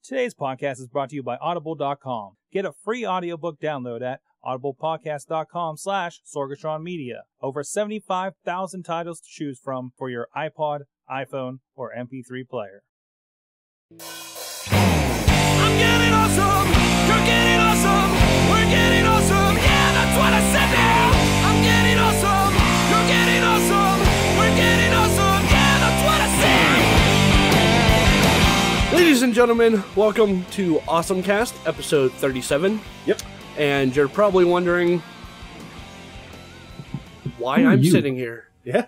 Today's podcast is brought to you by Audible.com. Get a free audiobook download at audiblepodcast.com/Sorgatron Media. Over 75,000 titles to choose from for your iPod, iPhone, or MP3 player. I'm getting awesome, you're getting awesome, we're getting awesome, yeah, that's what I said now. I'm getting awesome, you're getting awesome, we're getting awesome, yeah, that's what I said. Ladies and gentlemen, welcome to AwesomeCast, episode 37. Yep. And you're probably wondering why I'm sitting here. Yeah.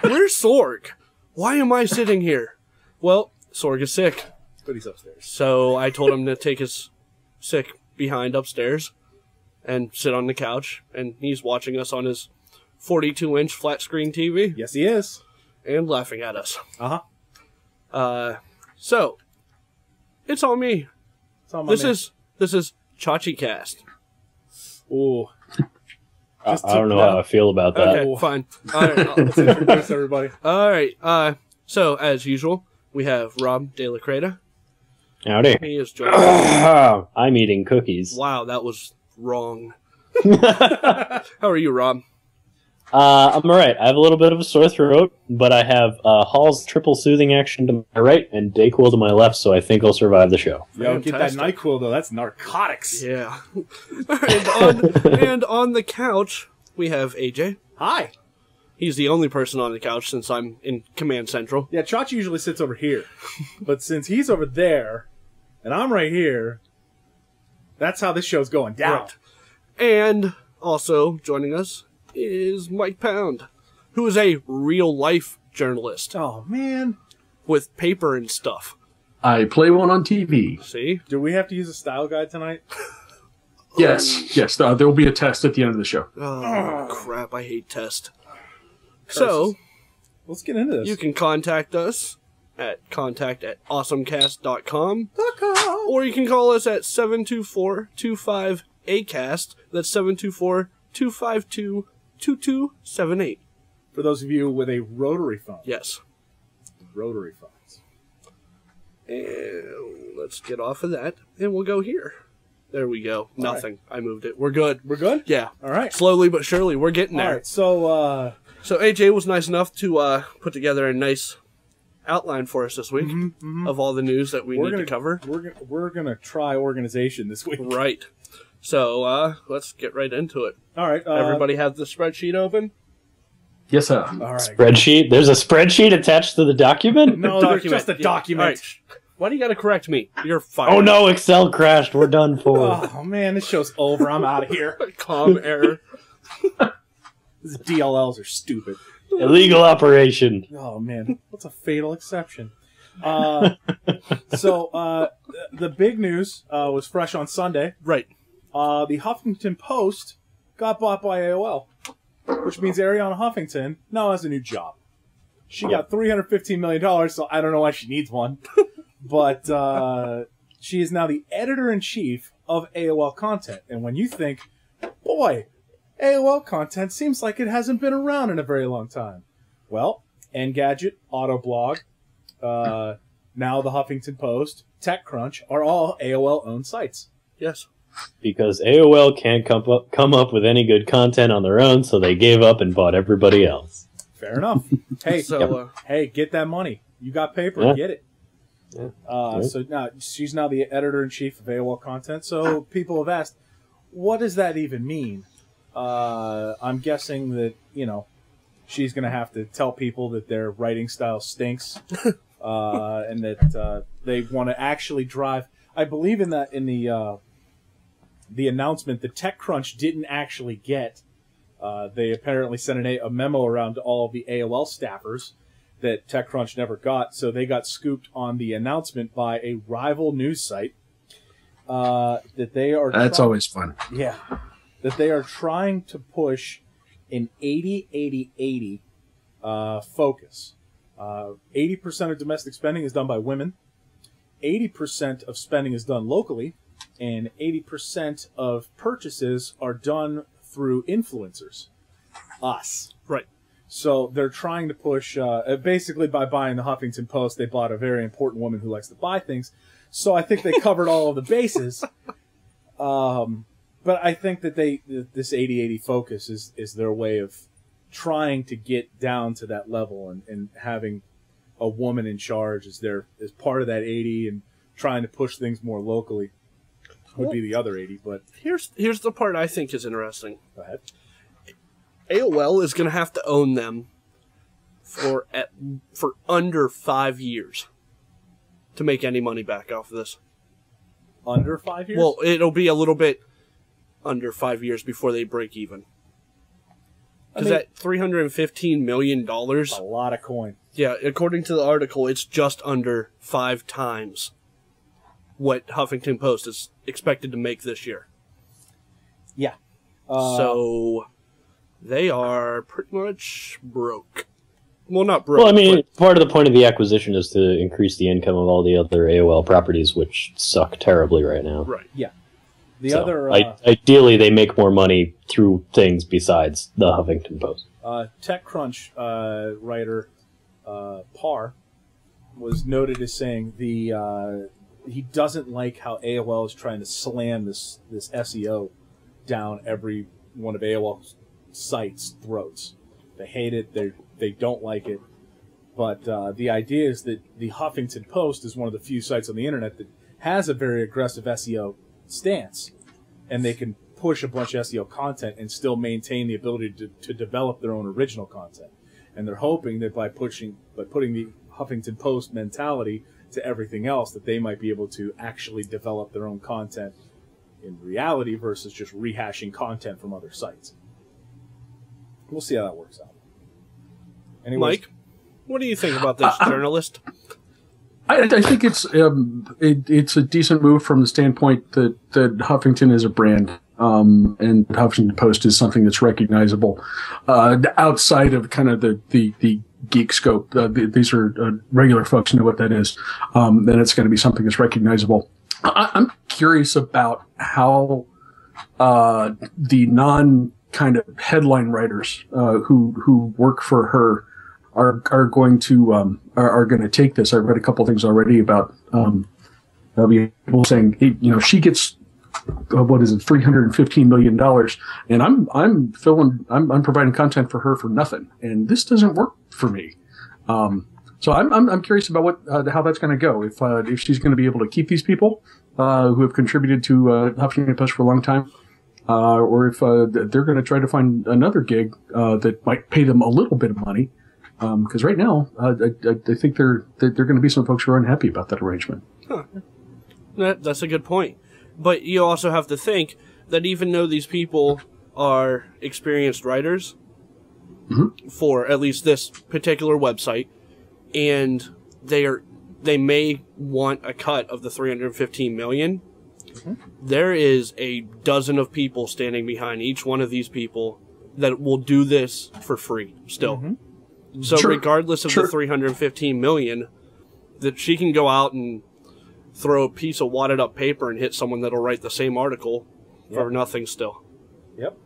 Where's Sorg? Why am I sitting here? Well, Sorg is sick. But he's upstairs. So I told him to take his sick behind upstairs and sit on the couch. And he's watching us on his 42-inch flat screen TV. Yes, he is. And laughing at us. Uh-huh. So, it's on me. It's on my man. This is ChachiCast. Ooh. I don't know how I feel about that. Okay, fine. All right, Let's introduce everybody. all right. So, as usual, we have Rob De La Creta. Howdy. He is joining us. I'm eating cookies. Wow, that was wrong. How are you, Rob? I'm alright. I have a little bit of a sore throat, but I have Hall's triple soothing action to my right and Dayquil to my left, so I think I'll survive the show. Yo, get that Fantastic. NyQuil, though. That's narcotics. Yeah. and on the couch, we have AJ. Hi. He's the only person on the couch since I'm in Command Central. Yeah, Chachi usually sits over here. But since he's over there, and I'm right here, that's how this show's going down. Right. And also joining us is Mike Pound, who is a real-life journalist Oh, man. with paper and stuff. I play one on TV. See? Do we have to use a style guide tonight? Yes, yes. There will be a test at the end of the show. Oh, crap, I hate test. So, Let's get into this. you can contact us at contact@awesomecast.com, or you can call us at 724-25-ACAST. That's 724-252-2278. For those of you with a rotary phone. Yes. Rotary phones. And let's get off of that, and we'll go here. There we go. All Nothing. I moved it. We're good. We're good? Yeah. All right. Slowly but surely, we're getting All there. right, so, So AJ was nice enough to put together a nice outline for us this week of all the news that we need to cover. We're gonna try organization this week. Right. So let's get right into it. All right. Everybody have the spreadsheet open? Yes, sir. All right. Spreadsheet? There's a spreadsheet attached to the document? No, there's just a Yeah. document. All right. Why do you got to correct me? You're fired. Oh no, Excel crashed. We're done for. Oh man, this show's over. I'm out of here. Com error. These DLLs are stupid. Illegal operation. Oh man, what's a fatal exception? The big news was fresh on Sunday. Right. The Huffington Post got bought by AOL, which means Ariana Huffington now has a new job. She got $315 million, so I don't know why she needs one. But she is now the editor-in-chief of AOL content. And when you think, boy, AOL content seems like it hasn't been around in a very long time. Well, Engadget, Autoblog, now the Huffington Post, TechCrunch are all AOL-owned sites. Yes. Because AOL can't come up with any good content on their own, so they gave up and bought everybody else. Fair enough. Hey, So, hey, get that money. You got paper, Yeah. get it. Yeah. So now she's now the editor-in-chief of AOL content. So people have asked, what does that even mean? I'm guessing that, she's going to have to tell people that their writing style stinks, and that they want to actually drive. I believe in that in the announcement that TechCrunch didn't actually get. They apparently sent a memo around to all of the AOL staffers that TechCrunch never got, so they got scooped on the announcement by a rival news site that they are. That's always fun. Yeah, that they are trying to push an 80-80-80 focus. 80% of domestic spending is done by women. 80% of spending is done locally, and 80% of purchases are done through influencers. Us. right. So they're trying to push, basically by buying the Huffington Post, they bought a very important woman who likes to buy things. So I think they covered all of the bases. But I think that this 80/80 focus is their way of trying to get down to that level and having a woman in charge as part of that 80 and trying to push things more locally would be the other 80. But here's the part I think is interesting. Go ahead. AOL is going to have to own them for under 5 years to make any money back off of this. Under 5 years? Well, it'll be a little bit under 5 years before they break even. Because that $315 million... a lot of coin. Yeah, according to the article, it's just under 5 times what Huffington Post is expected to make this year. Yeah. So they are pretty much broke. Well, not broke. Well, I mean, part of the point of the acquisition is to increase the income of all the other AOL properties, which suck terribly right now. Right. Yeah. The ideally, they make more money through things besides the Huffington Post. TechCrunch writer Parr was noted as saying he doesn't like how AOL is trying to slam this SEO down every one of AOL's sites' throats. They hate it. They don't like it. But the idea is that the Huffington Post is one of the few sites on the internet that has a very aggressive SEO stance, and they can push a bunch of SEO content and still maintain the ability to develop their own original content. And they're hoping that by putting the Huffington Post mentality to everything else, that they might be able to actually develop their own content in reality versus just rehashing content from other sites. We'll see how that works out. Anyways, Mike, what do you think about this journalist? I think it's a decent move from the standpoint that Huffington is a brand, and Huffington Post is something that's recognizable outside of kind of the geek scope. These are regular folks know what that is. Then it's going to be something that's recognizable. I'm curious about how the non kind of headline writers who work for her are going to take this. I've read a couple things already about people saying, she gets what is it, $315 million, and I'm providing content for her for nothing, and this doesn't work for me. So I'm curious about how that's going to go. If she's going to be able to keep these people who have contributed to Huffington Post for a long time, or if they're going to try to find another gig that might pay them a little bit of money. Because right now, I think there are going to be some folks who are unhappy about that arrangement. Huh. That's a good point. But you also have to think that even though these people are experienced writers for at least this particular website, and they may want a cut of the $315 million, there is a dozen of people standing behind each one of these people that will do this for free still. So regardless of the $315 million, that she can go out and throw a piece of wadded up paper and hit someone that'll write the same article for nothing still. Yep.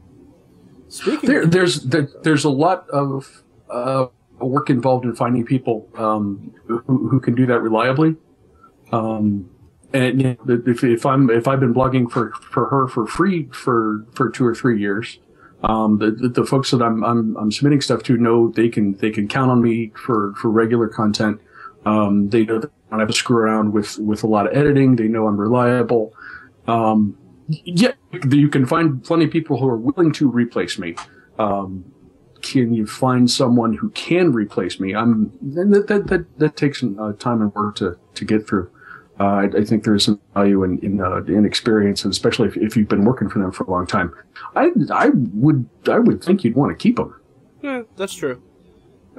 There's a lot of work involved in finding people who can do that reliably. And if I've been blogging for her for free for 2 or 3 years, the folks that I'm submitting stuff to know they can count on me for regular content. They know that I don't have to screw around with a lot of editing. They know I'm reliable. You can find plenty of people who are willing to replace me. Can you find someone who can replace me? That takes some time and work to get through. I think there is some value in experience, and especially if you've been working for them for a long time. I would think you'd want to keep them. Yeah, that's true.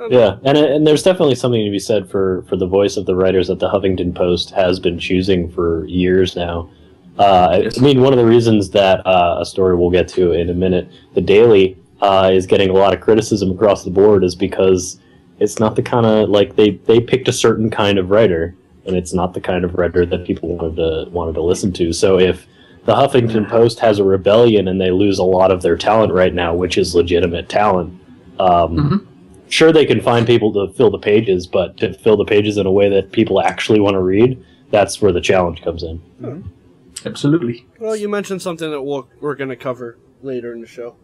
Yeah, and there's definitely something to be said for the voice of the writers that the Huffington Post has been choosing for years now. I mean, one of the reasons that a story we'll get to in a minute, the Daily, is getting a lot of criticism across the board is because it's not the kind of, like, they picked a certain kind of writer, and it's not the kind of writer that people wanted to listen to. So if the Huffington Post has a rebellion and they lose a lot of their talent right now, which is legitimate talent, sure, they can find people to fill the pages, but to fill the pages in a way that people actually want to read, that's where the challenge comes in. Absolutely. Well, you mentioned something that we're going to cover later in the show.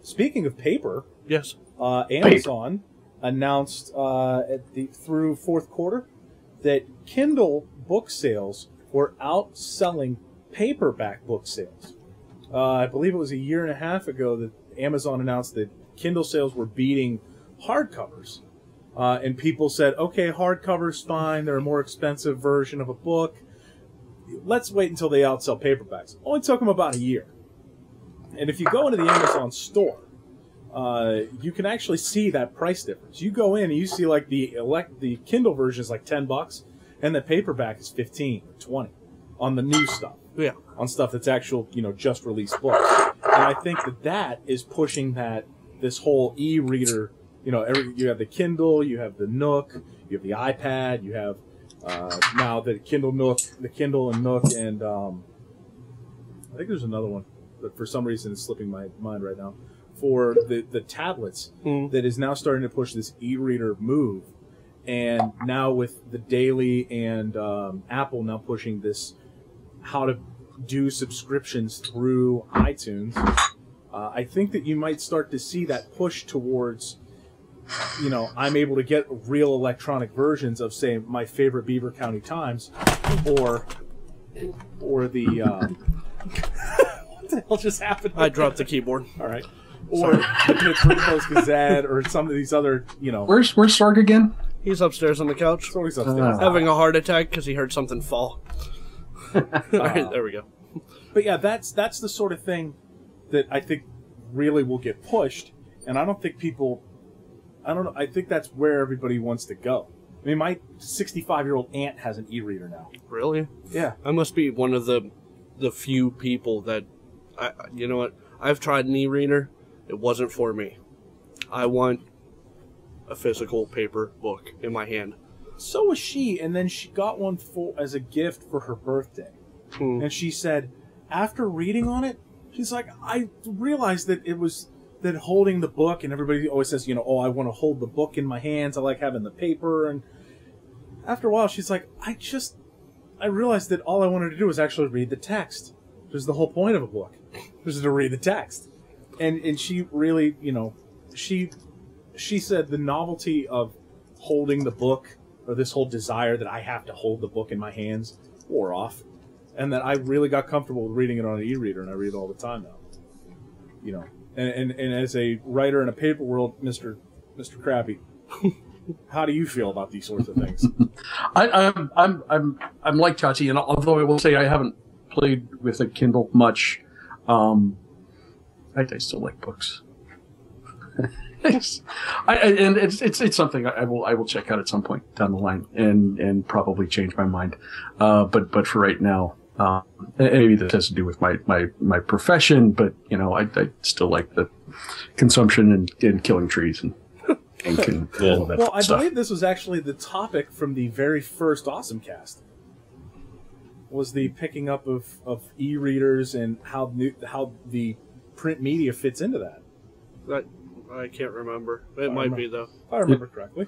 Speaking of paper, Yes. Amazon announced through fourth quarter that Kindle book sales were outselling paperback book sales. I believe it was a year and a half ago that Amazon announced that Kindle sales were beating hardcovers. And people said, okay, hardcover's fine. They're a more expensive version of a book. Let's wait until they outsell paperbacks. Only took them about a year. And if you go into the Amazon store, you can actually see that price difference. You go in and you see like the Kindle version is like $10, and the paperback is 15 or 20 on the new stuff. Yeah. On stuff that's actual, just released books. And I think that is pushing this whole e-reader. You have the Kindle, you have the Nook, you have the iPad, you have now the Kindle Nook, the Kindle and Nook, and I think there's another one, but for some reason it's slipping my mind right now. For the tablets that is now starting to push this e-reader move, and now with the Daily and Apple now pushing this how to do subscriptions through iTunes, I think that you might start to see that push towards, I'm able to get real electronic versions of, say, my favorite Beaver County Times, or the what the hell just happened? I dropped the keyboard. All right. Or the Pittsburgh Post-Gazette, or some of these other, Where's Sarg again? He's upstairs on the couch, It's always upstairs. having a heart attack because he heard something fall. All right, there we go. But yeah, that's the sort of thing that I think really will get pushed, and I don't think people. I don't know. I think that's where everybody wants to go. I mean, my 65-year-old aunt has an e-reader now. Really? Yeah. I must be one of the few people that, you know what? I've tried an e-reader. It wasn't for me. I want a physical paper book in my hand. So was she, and then she got one as a gift for her birthday. And she said, after reading on it, she's like, I realized that it was that holding the book, and everybody always says, oh, I want to hold the book in my hands. I like having the paper. And after a while, she's like, I realized that all I wanted to do was actually read the text. Which is the whole point of a book, is to read the text. And she really, she said the novelty of holding the book, or this whole desire that I have to hold the book in my hands, wore off. And that I really got comfortable with reading it on an e-reader, and I read it all the time now. And as a writer in a paper world, Mr. Crappy, how do you feel about these sorts of things? I'm like Chachi, and although I will say I haven't played with a Kindle much, I still like books. And it's something I will check out at some point down the line and probably change my mind. But for right now, maybe this has to do with my profession. But I still like the consumption and killing trees and ink and all that Well, stuff. I believe this was actually the topic from the very first AwesomeCast. Was the picking up of e-readers and how the print media fits into that. I can't remember. It might be, though. If I remember correctly.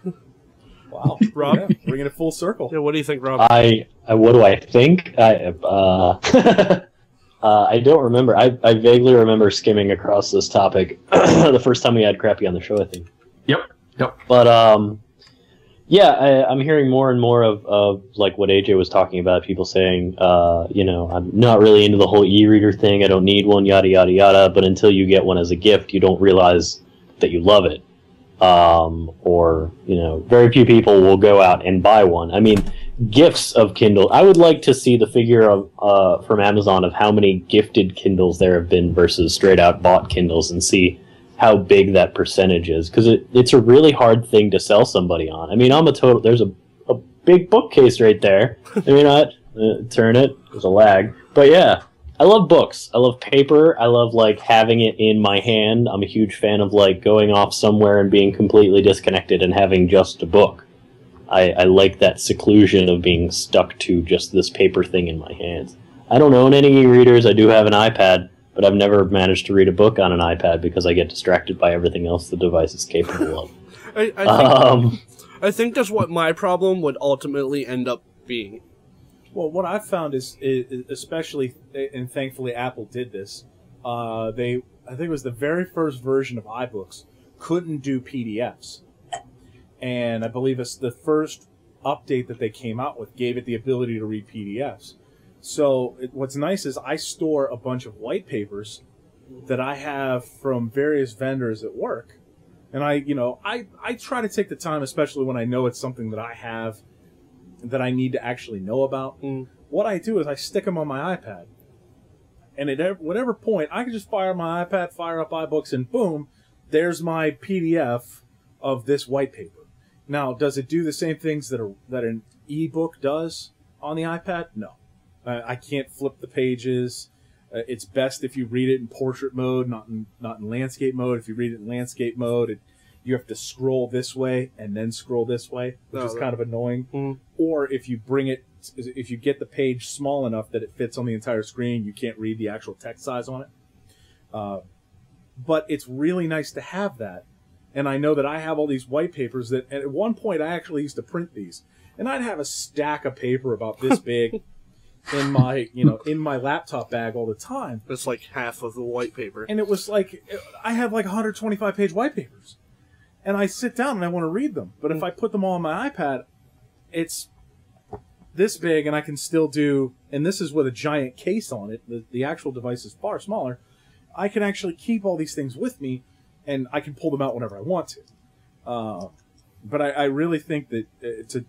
Wow. Rob? Yeah, bringing it full circle. Yeah, what do you think, Rob? What do I think? I don't remember. I vaguely remember skimming across this topic the first time we had Crappy on the show, I think. Yep. But yeah, I'm hearing more and more of like what AJ was talking about. People saying, I'm not really into the whole e-reader thing. I don't need one, yada yada yada. But until you get one as a gift, you don't realize that you love it. Or very few people will go out and buy one. I mean, gifts of Kindle. I would like to see the figure of from Amazon of how many gifted Kindles there have been versus straight out bought Kindles, and see how big that percentage is, because it's a really hard thing to sell somebody on. I mean, there's a big bookcase right there. I mean, turn it. There's a lag, but yeah, I love books. I love paper. I love having it in my hand. I'm a huge fan of going off somewhere and being completely disconnected and having just a book. I like that seclusion of being stuck to just this paper thing in my hands. I don't own any e-readers. I do have an iPad, but I've never managed to read a book on an iPad because I get distracted by everything else the device is capable of. I think that's what my problem would ultimately end up being. Well, what I've found is especially, and thankfully Apple did this, I think it was the very first version of iBooks couldn't do PDFs. And I believe it's the first update that they came out with gave it the ability to read PDFs. So what's nice is I store a bunch of white papers that I have from various vendors at work. And I try to take the time, especially when I know it's something that I have that I need to actually know about. What I do is I stick them on my iPad. And at whatever point, I can just fire my iPad, fire up iBooks, and boom, there's my PDF of this white paper. Now, does it do the same things that an ebook does on the iPad? No. I can't flip the pages. It's best if you read it in portrait mode, not in landscape mode. If you read it in landscape mode, you have to scroll this way and then scroll this way, which is kind of annoying. Or if you get the page small enough that it fits on the entire screen, you can't read the actual text size on it. But it's really nice to have that. And I know that I have all these white papers that, and at one point I actually used to print these, and I'd have a stack of paper about this big in my laptop bag all the time. It's like half of the white paper. And it was like, I have like 125-page white papers. And I sit down and I want to read them. But if I put them all on my iPad, it's this big and I can still do, and this is with a giant case on it, the actual device is far smaller, I can actually keep all these things with me and I can pull them out whenever I want to. But I really think that,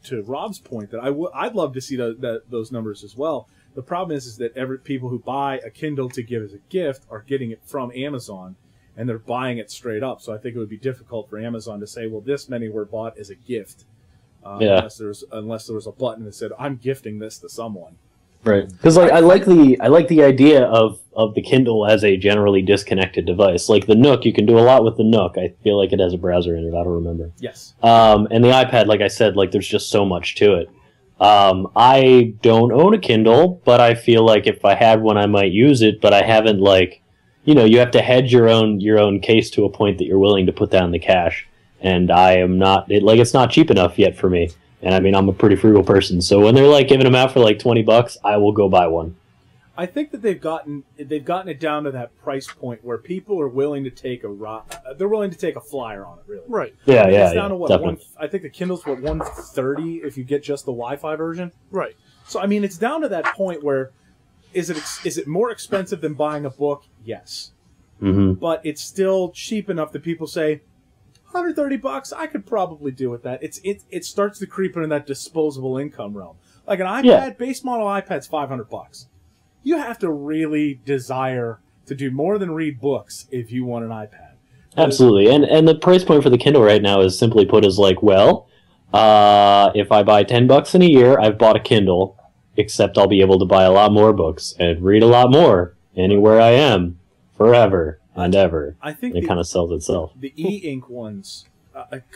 to Rob's point, that I'd love to see those numbers as well. The problem is that people who buy a Kindle to give as a gift are getting it from Amazon, and they're buying it straight up. So I think it would be difficult for Amazon to say, well, this many were bought as a gift, unless there was a button that said, I'm gifting this to someone. Right, because I like the idea of the Kindle as a generally disconnected device. Like the Nook, you can do a lot with the Nook. I feel like it has a browser in it. I don't remember. Yes. And the iPad, like I said, like there's just so much to it. I don't own a Kindle, but I feel like if I had one, I might use it. But I haven't you have to hedge your own case to a point that you're willing to put down the cash. And I am not. It's not cheap enough yet for me. And I mean, I'm a pretty frugal person, so when they're giving them out for $20, I will go buy one. I think that they've gotten it down to that price point where people are willing to take they're willing to take a flyer on it, really. Right. Yeah, it's down to what, I think the Kindle's $130 if you get just the Wi-Fi version. Right. So I mean, it's down to that point where is it more expensive than buying a book? Yes. Mm-hmm. But it's still cheap enough that people say, $130, I could probably do with that. It starts to creep into that disposable income realm. Like an iPad, base model iPad's $500. You have to really desire to do more than read books if you want an iPad. Absolutely, and the price point for the Kindle right now is simply put as if I buy $10 in a year, I've bought a Kindle. Except I'll be able to buy a lot more books and read a lot more anywhere I am, forever and ever. I think it kind of sells itself. The e-ink ones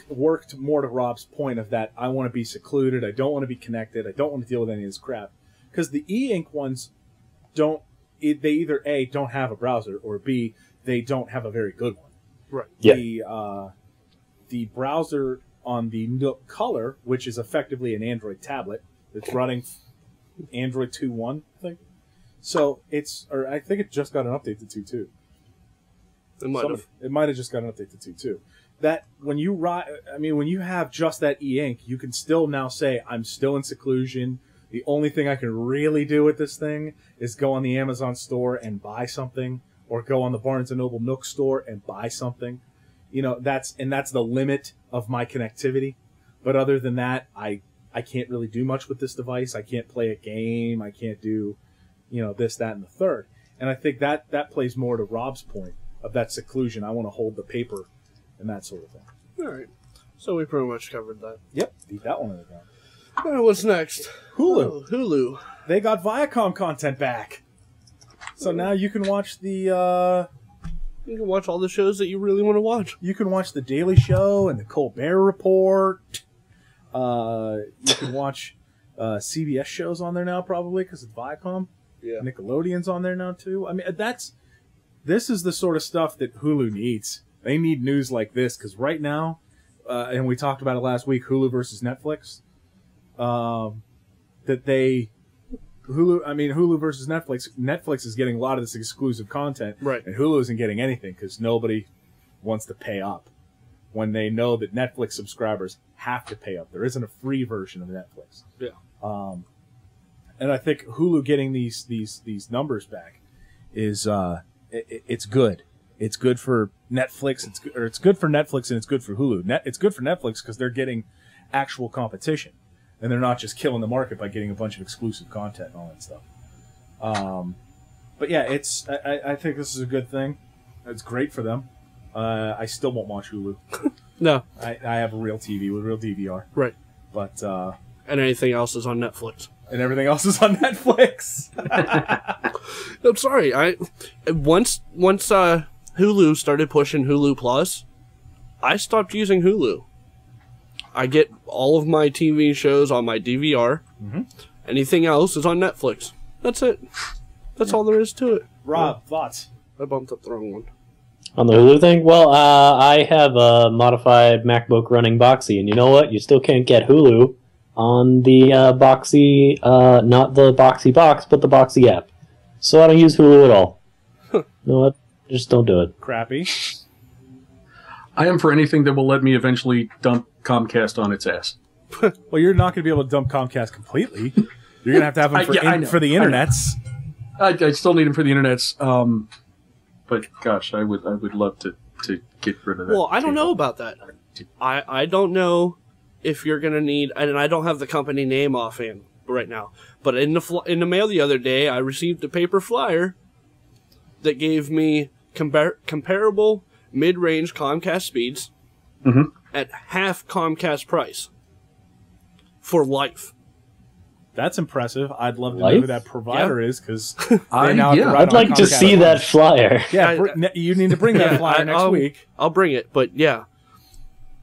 worked more to Rob's point of that I want to be secluded, I don't want to be connected, I don't want to deal with any of this crap. Because the e-ink ones they either A, don't have a browser, or B, they don't have a very good one. Right. Yeah. The browser on the Nook Color, which is effectively an Android tablet, that's running Android 2.1, I think. So I think it just got an update to 2.2. It might have just got an update to 2.2. That when you have just that e-ink, you can still now say, I'm still in seclusion. The only thing I can really do with this thing is go on the Amazon store and buy something, or go on the Barnes & Noble Nook store and buy something. That's the limit of my connectivity. But other than that, I can't really do much with this device. I can't play a game. I can't do, this, that, and the third. And I think that plays more to Rob's point of that seclusion. I want to hold the paper and that sort of thing. All right. So we pretty much covered that. Yep. Beat that one in the ground. All right, what's next? Hulu. Oh, Hulu. They got Viacom content back. So now you can watch You can watch all the shows that you really want to watch. You can watch The Daily Show and The Colbert Report. You can watch CBS shows on there now, probably, because it's Viacom. Yeah. Nickelodeon's on there now, too. I mean, this is the sort of stuff that Hulu needs. They need news like this, because right now, and we talked about it last week, Hulu versus Netflix. Hulu versus Netflix. Netflix is getting a lot of this exclusive content, right? And Hulu isn't getting anything because nobody wants to pay up when they know that Netflix subscribers have to pay up. There isn't a free version of Netflix. Yeah. And I think Hulu getting these numbers back is it's good. It's good for Netflix. It's good for Netflix and it's good for Hulu. It's good for Netflix because they're getting actual competition. And they're not just killing the market by getting a bunch of exclusive content and all that stuff. But yeah, I think this is a good thing. It's great for them. I still won't watch Hulu. No. I have a real TV with real DVR. Right. But and anything else is on Netflix. And everything else is on Netflix. I'm sorry. Once Hulu started pushing Hulu Plus, I stopped using Hulu. I get all of my TV shows on my DVR. Mm-hmm. Anything else is on Netflix. That's it. That's all there is to it. Rob, thoughts? I bumped up the wrong one. On the Hulu thing? Well, I have a modified MacBook running Boxy, and you know what? You still can't get Hulu on the Boxy, not the Boxy box, but the Boxy app. So I don't use Hulu at all. You know what? Just don't do it. Crappy. I am for anything that will let me eventually dump Comcast on its ass. Well, you're not going to be able to dump Comcast completely. You're going to have them for the internets. I still need them for the internets. But gosh, I would love to get rid of that. Well, I don't know about that. I don't know if you're going to need, and I don't have the company name offhand right now, but in the mail the other day, I received a paper flyer that gave me comparable mid-range Comcast speeds at half Comcast price for life. That's impressive. I'd love to know who that provider is because I'd like to see that flyer. Yeah, you need to bring that flyer next week. I'll bring it, but yeah.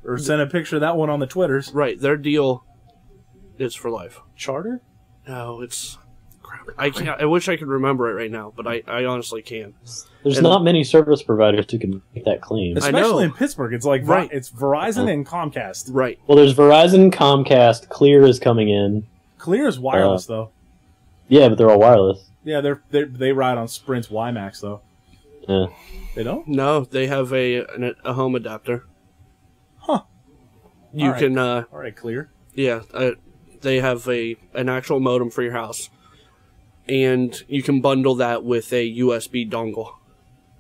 Or send a picture of that one on the Twitters. Right, their deal is for life. Charter? No, it's... I can't. I wish I could remember it right now, but I honestly can't. There's not many service providers who can make that claim. Especially in Pittsburgh. It's like it's Verizon and Comcast. Right. Well, there's Verizon, Comcast, Clear is coming in. Clear is wireless, though. Yeah, but they're all wireless. Yeah, they ride on Sprint's WiMAX, though. Yeah. They don't? No, they have a home adapter. Huh. You can... all right, Clear. Yeah, they have an actual modem for your house. And you can bundle that with a USB dongle.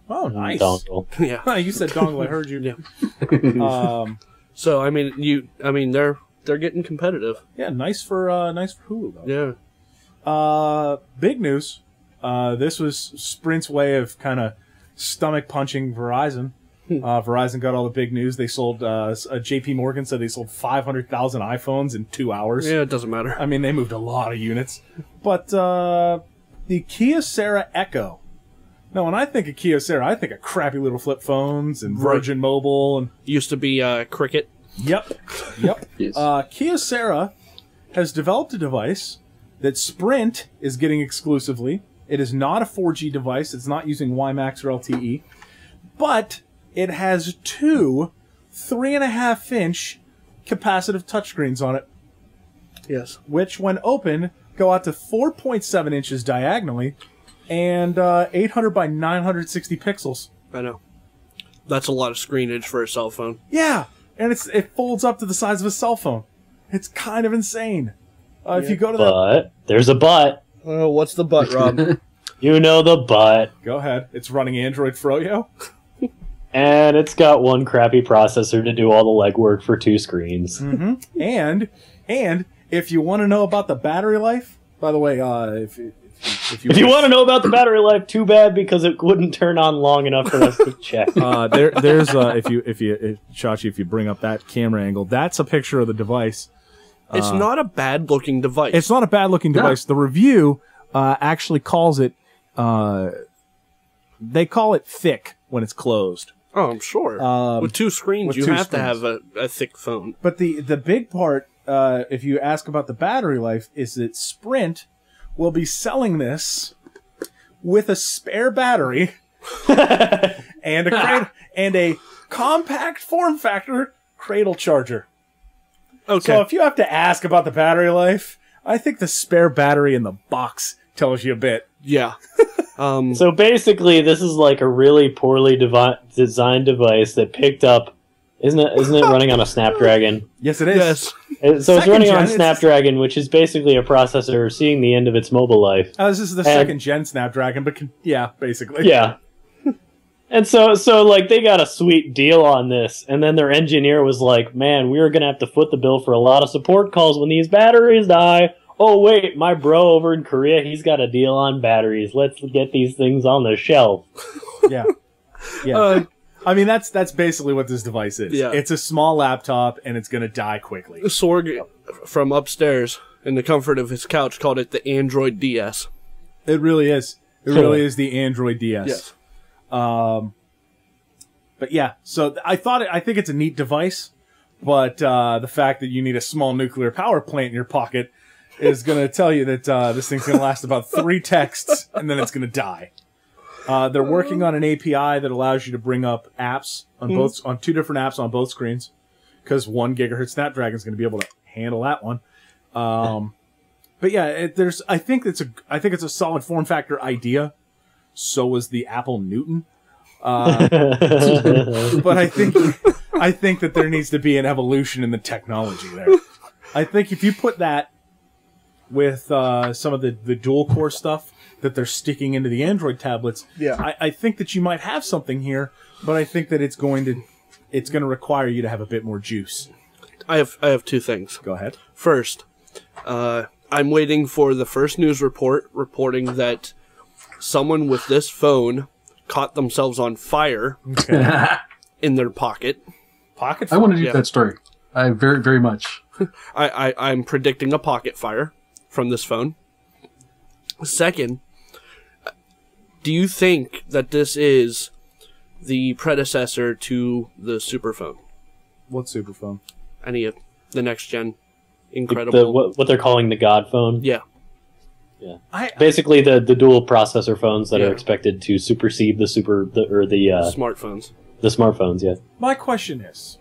Oh, nice. Dongle. Yeah. You said dongle. I heard you. Yeah. So I mean, they're getting competitive. Yeah, nice for Hulu though. Yeah. Big news. This was Sprint's way of kind of stomach punching Verizon. Verizon got all the big news. They sold. J.P. Morgan said they sold 500,000 iPhones in 2 hours. Yeah, it doesn't matter. I mean, they moved a lot of units. But the Kyocera Echo. Now, when I think of Kyocera, I think of crappy little flip phones and Virgin Mobile and used to be Cricket. Yep. Yes. Kyocera has developed a device that Sprint is getting exclusively. It is not a 4G device. It's not using WiMAX or LTE. But it has two 3.5-inch capacitive touchscreens on it. Yes. Which, when open, go out to 4.7 inches diagonally and 800 by 960 pixels. I know. That's a lot of screenage for a cell phone. Yeah, and it folds up to the size of a cell phone. It's kind of insane. If you go to But there's a but. Oh, what's the but, Rob? You know the but. Go ahead. It's running Android Froyo. And it's got one crappy processor to do all the legwork for two screens. Mm-hmm. And if you want to know about the battery life, by the way, if you want to know about the battery life, too bad because it wouldn't turn on long enough for us to check. There's Chachi, if you bring up that camera angle, that's a picture of the device. It's not a bad looking device. It's not a bad looking device. The review actually calls it. They call it thick when it's closed. Oh, I'm sure. With two screens, you have to have a thick phone. But the big part, if you ask about the battery life, is that Sprint will be selling this with a spare battery and a compact form factor cradle charger. Okay. So if you have to ask about the battery life, I think the spare battery in the box tells you a bit. Yeah. So basically, this is like a really poorly designed device that picked up. Isn't it running on a Snapdragon? Yes, it is. Yes. So it's running on gen, Snapdragon, which is basically a processor seeing the end of its mobile life. This is the second gen Snapdragon, but yeah, basically. Yeah. And so like they got a sweet deal on this, and then their engineer was like, "Man, we are gonna have to foot the bill for a lot of support calls when these batteries die." Oh wait, my bro over in Korea, he's got a deal on batteries. Let's get these things on the shelf. Yeah. Yeah. I mean, that's basically what this device is. Yeah. It's a small laptop, and it's going to die quickly. Sorg from upstairs in the comfort of his couch called it the Android DS. It really is. It really is the Android DS. Yes. But yeah, so I think it's a neat device, but the fact that you need a small nuclear power plant in your pocket is going to tell you that this thing's going to last about 3 texts, and then it's going to die. They're working on an API that allows you to bring up apps on 2 different apps on both screens, because 1 gigahertz Snapdragon is going to be able to handle that one. But yeah, I think it's a solid form factor idea. So was the Apple Newton. But I think that there needs to be an evolution in the technology there. I think if you put that with some of the dual core stuff that they're sticking into the Android tablets, I think that you might have something here, but I think that it's going to require you to have a bit more juice. I have 2 things. Go ahead. First, I'm waiting for the first news report reporting that someone with this phone caught themselves on fire in their pocket. Pocket? I want to do that story. I very, very much. I'm predicting a pocket fire from this phone. Second, do you think that this is the predecessor to the Superphone? What Superphone? Any of the next gen incredible... what they're calling the God phone? Yeah. Yeah. Basically the dual processor phones that are expected to supersede the smartphones. The smartphones, yeah. My question is,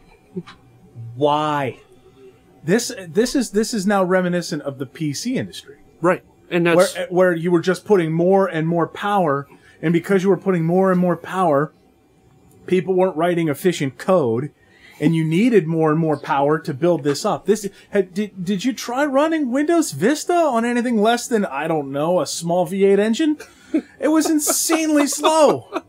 why? This is now reminiscent of the PC industry. Right. And that's where you were just putting more and more power, and because you were putting more and more power, people weren't writing efficient code, and you needed more and more power to build this up. Did you try running Windows Vista on anything less than, I don't know, a small V8 engine? It was insanely slow.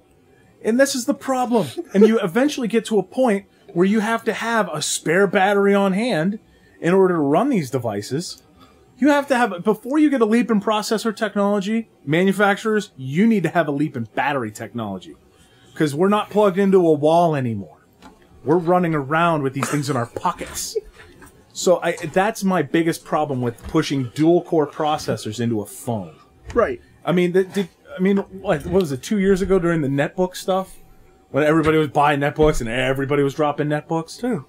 And this is the problem. And you eventually get to a point where you have to have a spare battery on hand in order to run these devices. You have to have, before you get a leap in processor technology, manufacturers, you need to have a leap in battery technology. Because we're not plugged into a wall anymore. We're running around with these things in our pockets. So that's my biggest problem with pushing dual-core processors into a phone. right. I mean, what was it, 2 years ago during the netbook stuff? When everybody was buying netbooks and everybody was dropping netbooks? Yeah.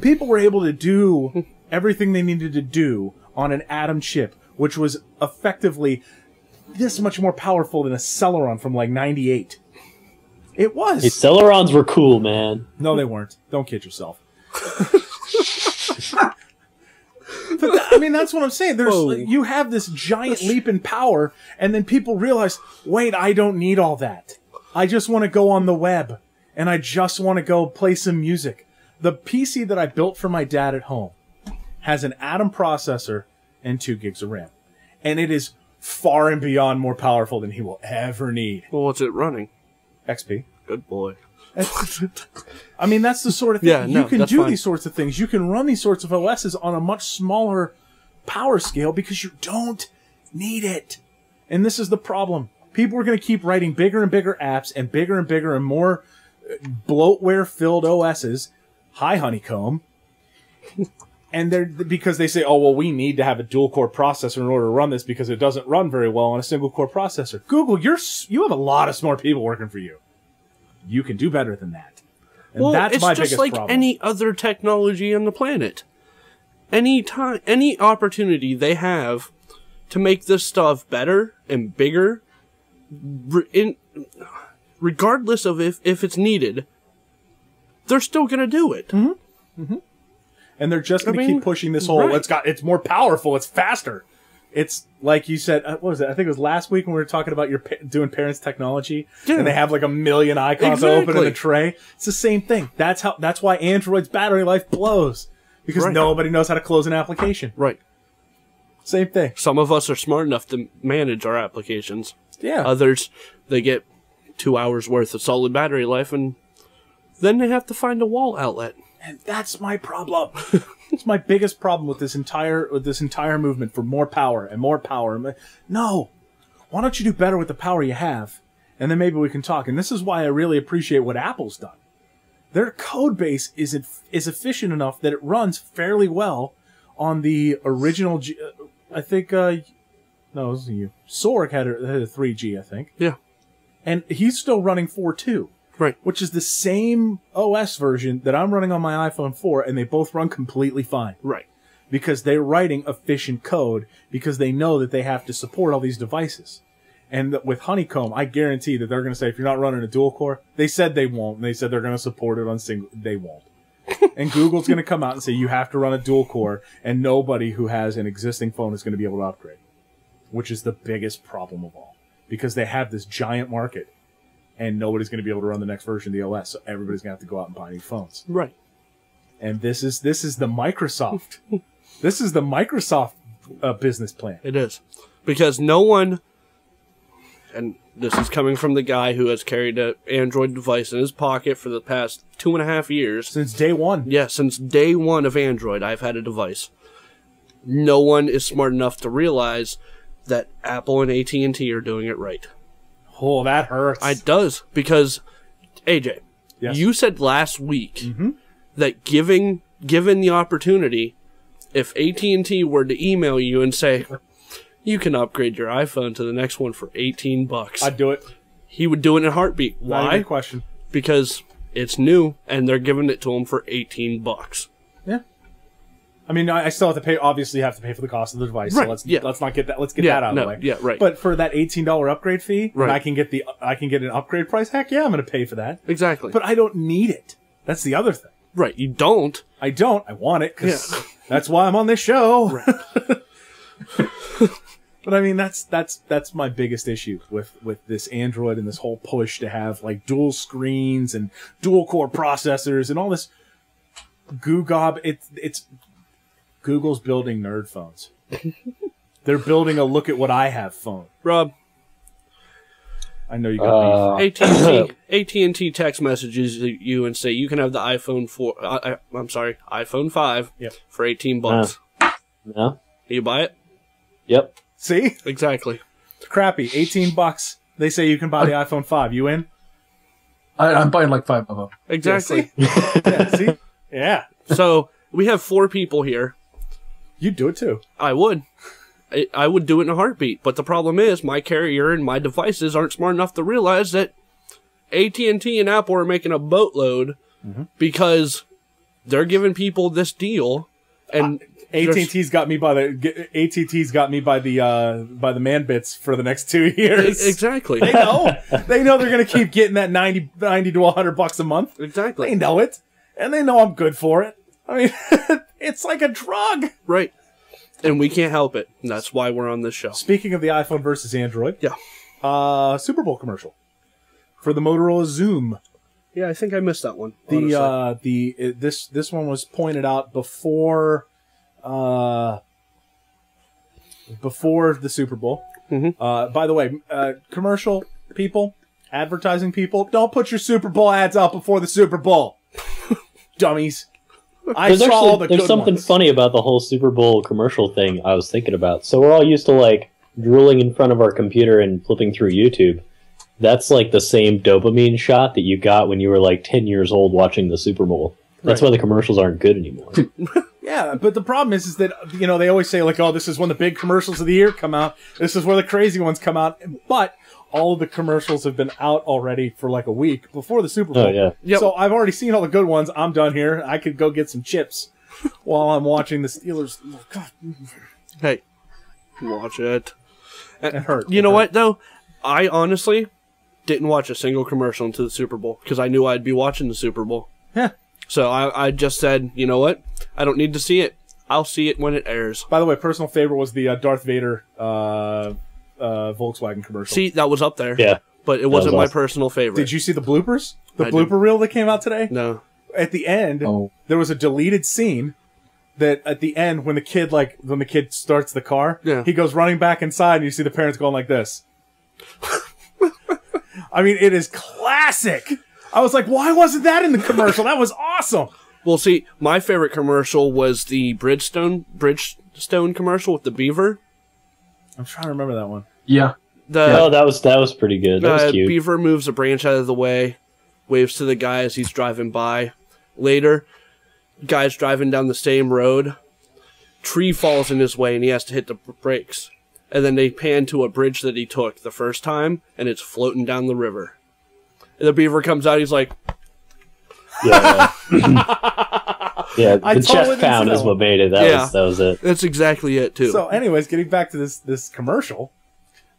People were able to do everything they needed to do on an Atom chip, which was effectively this much more powerful than a Celeron from like 98. It was. Hey, Celerons were cool, man. No, they weren't. Don't kid yourself. But I mean, that's what I'm saying. You have this giant leap in power, and then people realize, wait, I don't need all that. I just want to go on the web, and I just want to go play some music. The PC that I built for my dad at home has an Atom processor and 2 gigs of RAM. And it is far and beyond more powerful than he will ever need. Well, what's it running? XP. Good boy. I mean, that's the sort of thing. Yeah, no, you can that's do fine. these sorts of things. You can run these sorts of OSs on a much smaller power scale because you don't need it. And this is the problem. People are going to keep writing bigger and bigger apps and bigger and more bloatware-filled OSs. Hi, Honeycomb. And because they say, oh, well, we need to have a dual-core processor in order to run this because it doesn't run very well on a single-core processor. Google, you have a lot of smart people working for you. You can do better than that. And Well, that's it's my just biggest like problem. any other technology on the planet. Any opportunity they have to make this stuff better and bigger, regardless of if it's needed, they're still going to do it. Mm-hmm. And they're just going to keep pushing this whole. It's more powerful. It's faster. It's like you said. What was it? I think it was last week when we were talking about doing parents' technology, and they have like 1 million icons open in a tray. It's the same thing. That's why Android's battery life blows, because nobody knows how to close an application. Right. Same thing. Some of us are smart enough to manage our applications. Yeah. Others, they get 2 hours worth of solid battery life, and then they have to find a wall outlet. And that's my problem. It's my biggest problem with this entire movement for more power and more power. No, why don't you do better with the power you have, and then maybe we can talk. And this is why I really appreciate what Apple's done. Their code base is efficient enough that it runs fairly well on the original. I think no, it wasn't you. Sorg had a 3G, I think. Yeah, and he's still running 4.2. Right. Which is the same OS version that I'm running on my iPhone 4, and they both run completely fine. Right. Because they're writing efficient code, because they know that they have to support all these devices. And with Honeycomb, I guarantee that they're going to say, if you're not running a dual core, they said they won't, and they said they're going to support it on single, they won't. And Google's going to come out and say, you have to run a dual core, and nobody who has an existing phone is going to be able to upgrade. Which is the biggest problem of all. Because they have this giant market. And nobody's going to be able to run the next version of the OS, so everybody's going to have to go out and buy new phones. Right. And this is the Microsoft. This is the Microsoft business plan. It is. Because no one, and this is coming from the guy who has carried an Android device in his pocket for the past 2.5 years. Since day one. Yeah, since day one of Android, I've had a device. No one is smart enough to realize that Apple and AT&T are doing it right. Oh, that hurts. It does, because, AJ, yes. You said last week that given the opportunity, if AT&T were to email you and say, you can upgrade your iPhone to the next one for $18. I'd do it. He would do it in a heartbeat. Why? Not even a question. Because it's new, and they're giving it to him for $18. Yeah. I mean, I still have to pay. Obviously, you have to pay for the cost of the device. Right. So let's not get that. Let's get that out of the way. Yeah, right. But for that $18 upgrade fee, right. I can get an upgrade price. Heck yeah, I'm going to pay for that. Exactly. But I don't need it. That's the other thing. Right. You don't. I don't. I want it because that's why I'm on this show. Right. But I mean, that's my biggest issue with this Android and this whole push to have like dual screens and dual core processors and all this googob. It's Google's building nerd phones. They're building a look at what I have phone. Rob, I know you got beef. AT&T text messages you and say you can have the iPhone 4. iPhone 5 for $18. Yeah. You buy it? Yep. See? Exactly. Crappy. $18. They say you can buy the iPhone 5. You in? I'm buying like 5 of them. Exactly. Yeah, see? Yeah. So we have 4 people here. You'd do it too. I would. I would do it in a heartbeat. But the problem is my carrier and my devices aren't smart enough to realize that AT&T and Apple are making a boatload because they're giving people this deal. And AT&T's got me by the man bits for the next 2 years. Exactly. They know. They know they're going to keep getting that $90 to $100 a month. Exactly. They know it. And they know I'm good for it. I mean, it's like a drug. Right. And we can't help it. And that's why we're on this show. Speaking of the iPhone versus Android. Yeah. Super Bowl commercial for the Motorola Zoom. Yeah, I think I missed that one. This one was pointed out before the Super Bowl. By the way, commercial people, advertising people, don't put your Super Bowl ads out before the Super Bowl. Dummies. There's something funny about the whole Super Bowl commercial thing I was thinking about. So we're all used to like drooling in front of our computer and flipping through YouTube. That's like the same dopamine shot that you got when you were like 10 years old watching the Super Bowl. That's why the commercials aren't good anymore. Yeah, but the problem is that, you know, they always say like, oh, this is when the big commercials of the year come out. This is where the crazy ones come out. But all of the commercials have been out already for like a week before the Super Bowl. Oh, yeah. Yep. So I've already seen all the good ones. I'm done here. I could go get some chips while I'm watching the Steelers. Oh, God. Hey, watch it. It hurt. You know what, though? I honestly didn't watch a single commercial until the Super Bowl because I knew I'd be watching the Super Bowl. Yeah. So I just said, you know what? I don't need to see it. I'll see it when it airs. By the way, personal favorite was the Darth Vader Volkswagen commercial. See, that was up there. Yeah. But it wasn't my awesome. personal favorite. Did you see the bloopers? The I blooper reel that came out today? No. At the end, there was a deleted scene that at the end, when the kid starts the car, he goes running back inside and you see the parents going like this. I mean, it is classic. I was like, why wasn't that in the commercial? That was awesome. Well, see, my favorite commercial was the Bridgestone commercial with the beaver. I'm trying to remember that one. Yeah. That was pretty good. That was cute. Beaver moves a branch out of the way, waves to the guy as he's driving by. Later, guy's driving down the same road. Tree falls in his way and he has to hit the brakes. And then they pan to a bridge that he took the first time, and it's floating down the river. And the beaver comes out, he's like... Yeah. Yeah, the chest pound is what made it. That was it. That's exactly it, too. So, anyways, getting back to this commercial,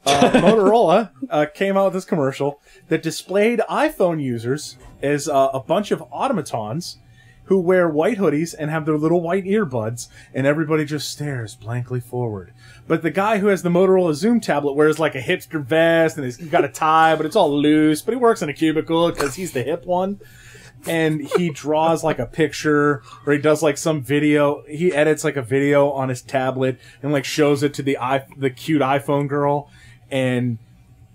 Motorola came out with this commercial that displayed iPhone users as a bunch of automatons who wear white hoodies and have their little white earbuds, and everybody just stares blankly forward. But the guy who has the Motorola Zoom tablet wears like a hipster vest, and he's got a tie, but it's all loose, but he works in a cubicle because he's the hip one. And he draws like a picture, or he does like some video. He edits like a video on his tablet and like shows it to the cute iPhone girl, and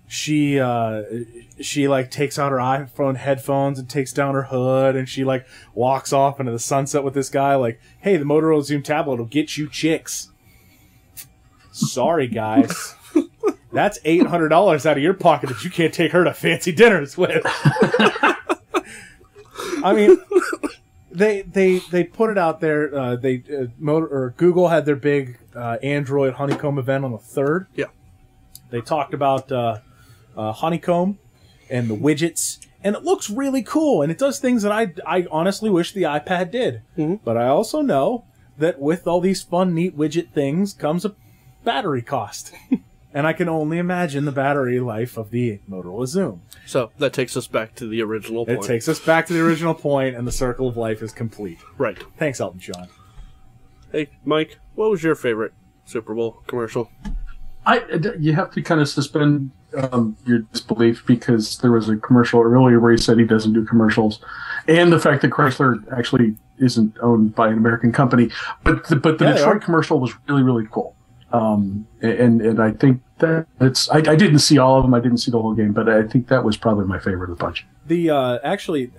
she like takes out her iPhone headphones and takes down her hood, and she like walks off into the sunset with this guy like, hey, the Motorola Zoom tablet will get you chicks. Sorry, guys. That's $800 out of your pocket that you can't take her to fancy dinners with. I mean, they put it out there. Google had their big Android Honeycomb event on the 3rd. Yeah. They talked about Honeycomb and the widgets, and it looks really cool, and it does things that I honestly wish the iPad did. Mm-hmm. But I also know that with all these fun, neat widget things comes a battery cost. And I can only imagine the battery life of the Motorola Zoom. So that takes us back to the original point. It takes us back to the original point, and the circle of life is complete. Right. Thanks, Elton John. Hey, Mike, what was your favorite Super Bowl commercial? You have to kind of suspend your disbelief, because there was a commercial earlier where he said he doesn't do commercials, and the fact that Chrysler actually isn't owned by an American company. But the Detroit commercial was really, really cool. And I think that I didn't see all of them. I didn't see the whole game, but I think that was probably my favorite of the bunch. I actually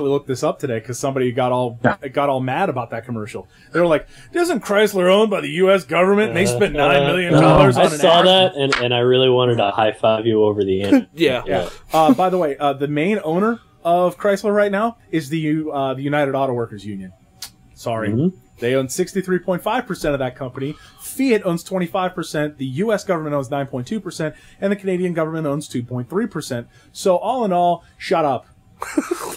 looked this up today because somebody got all mad about that commercial. They were like, "Isn't Chrysler owned by the U.S. government? And they spent $9 million on an I saw that, and I really wanted to high five you over the end. Yeah. By the way, the main owner of Chrysler right now is the United Auto Workers Union. Sorry. Mm-hmm. They own 63.5% of that company. Fiat owns 25%. The U.S. government owns 9.2%. And the Canadian government owns 2.3%. So all in all, shut up. By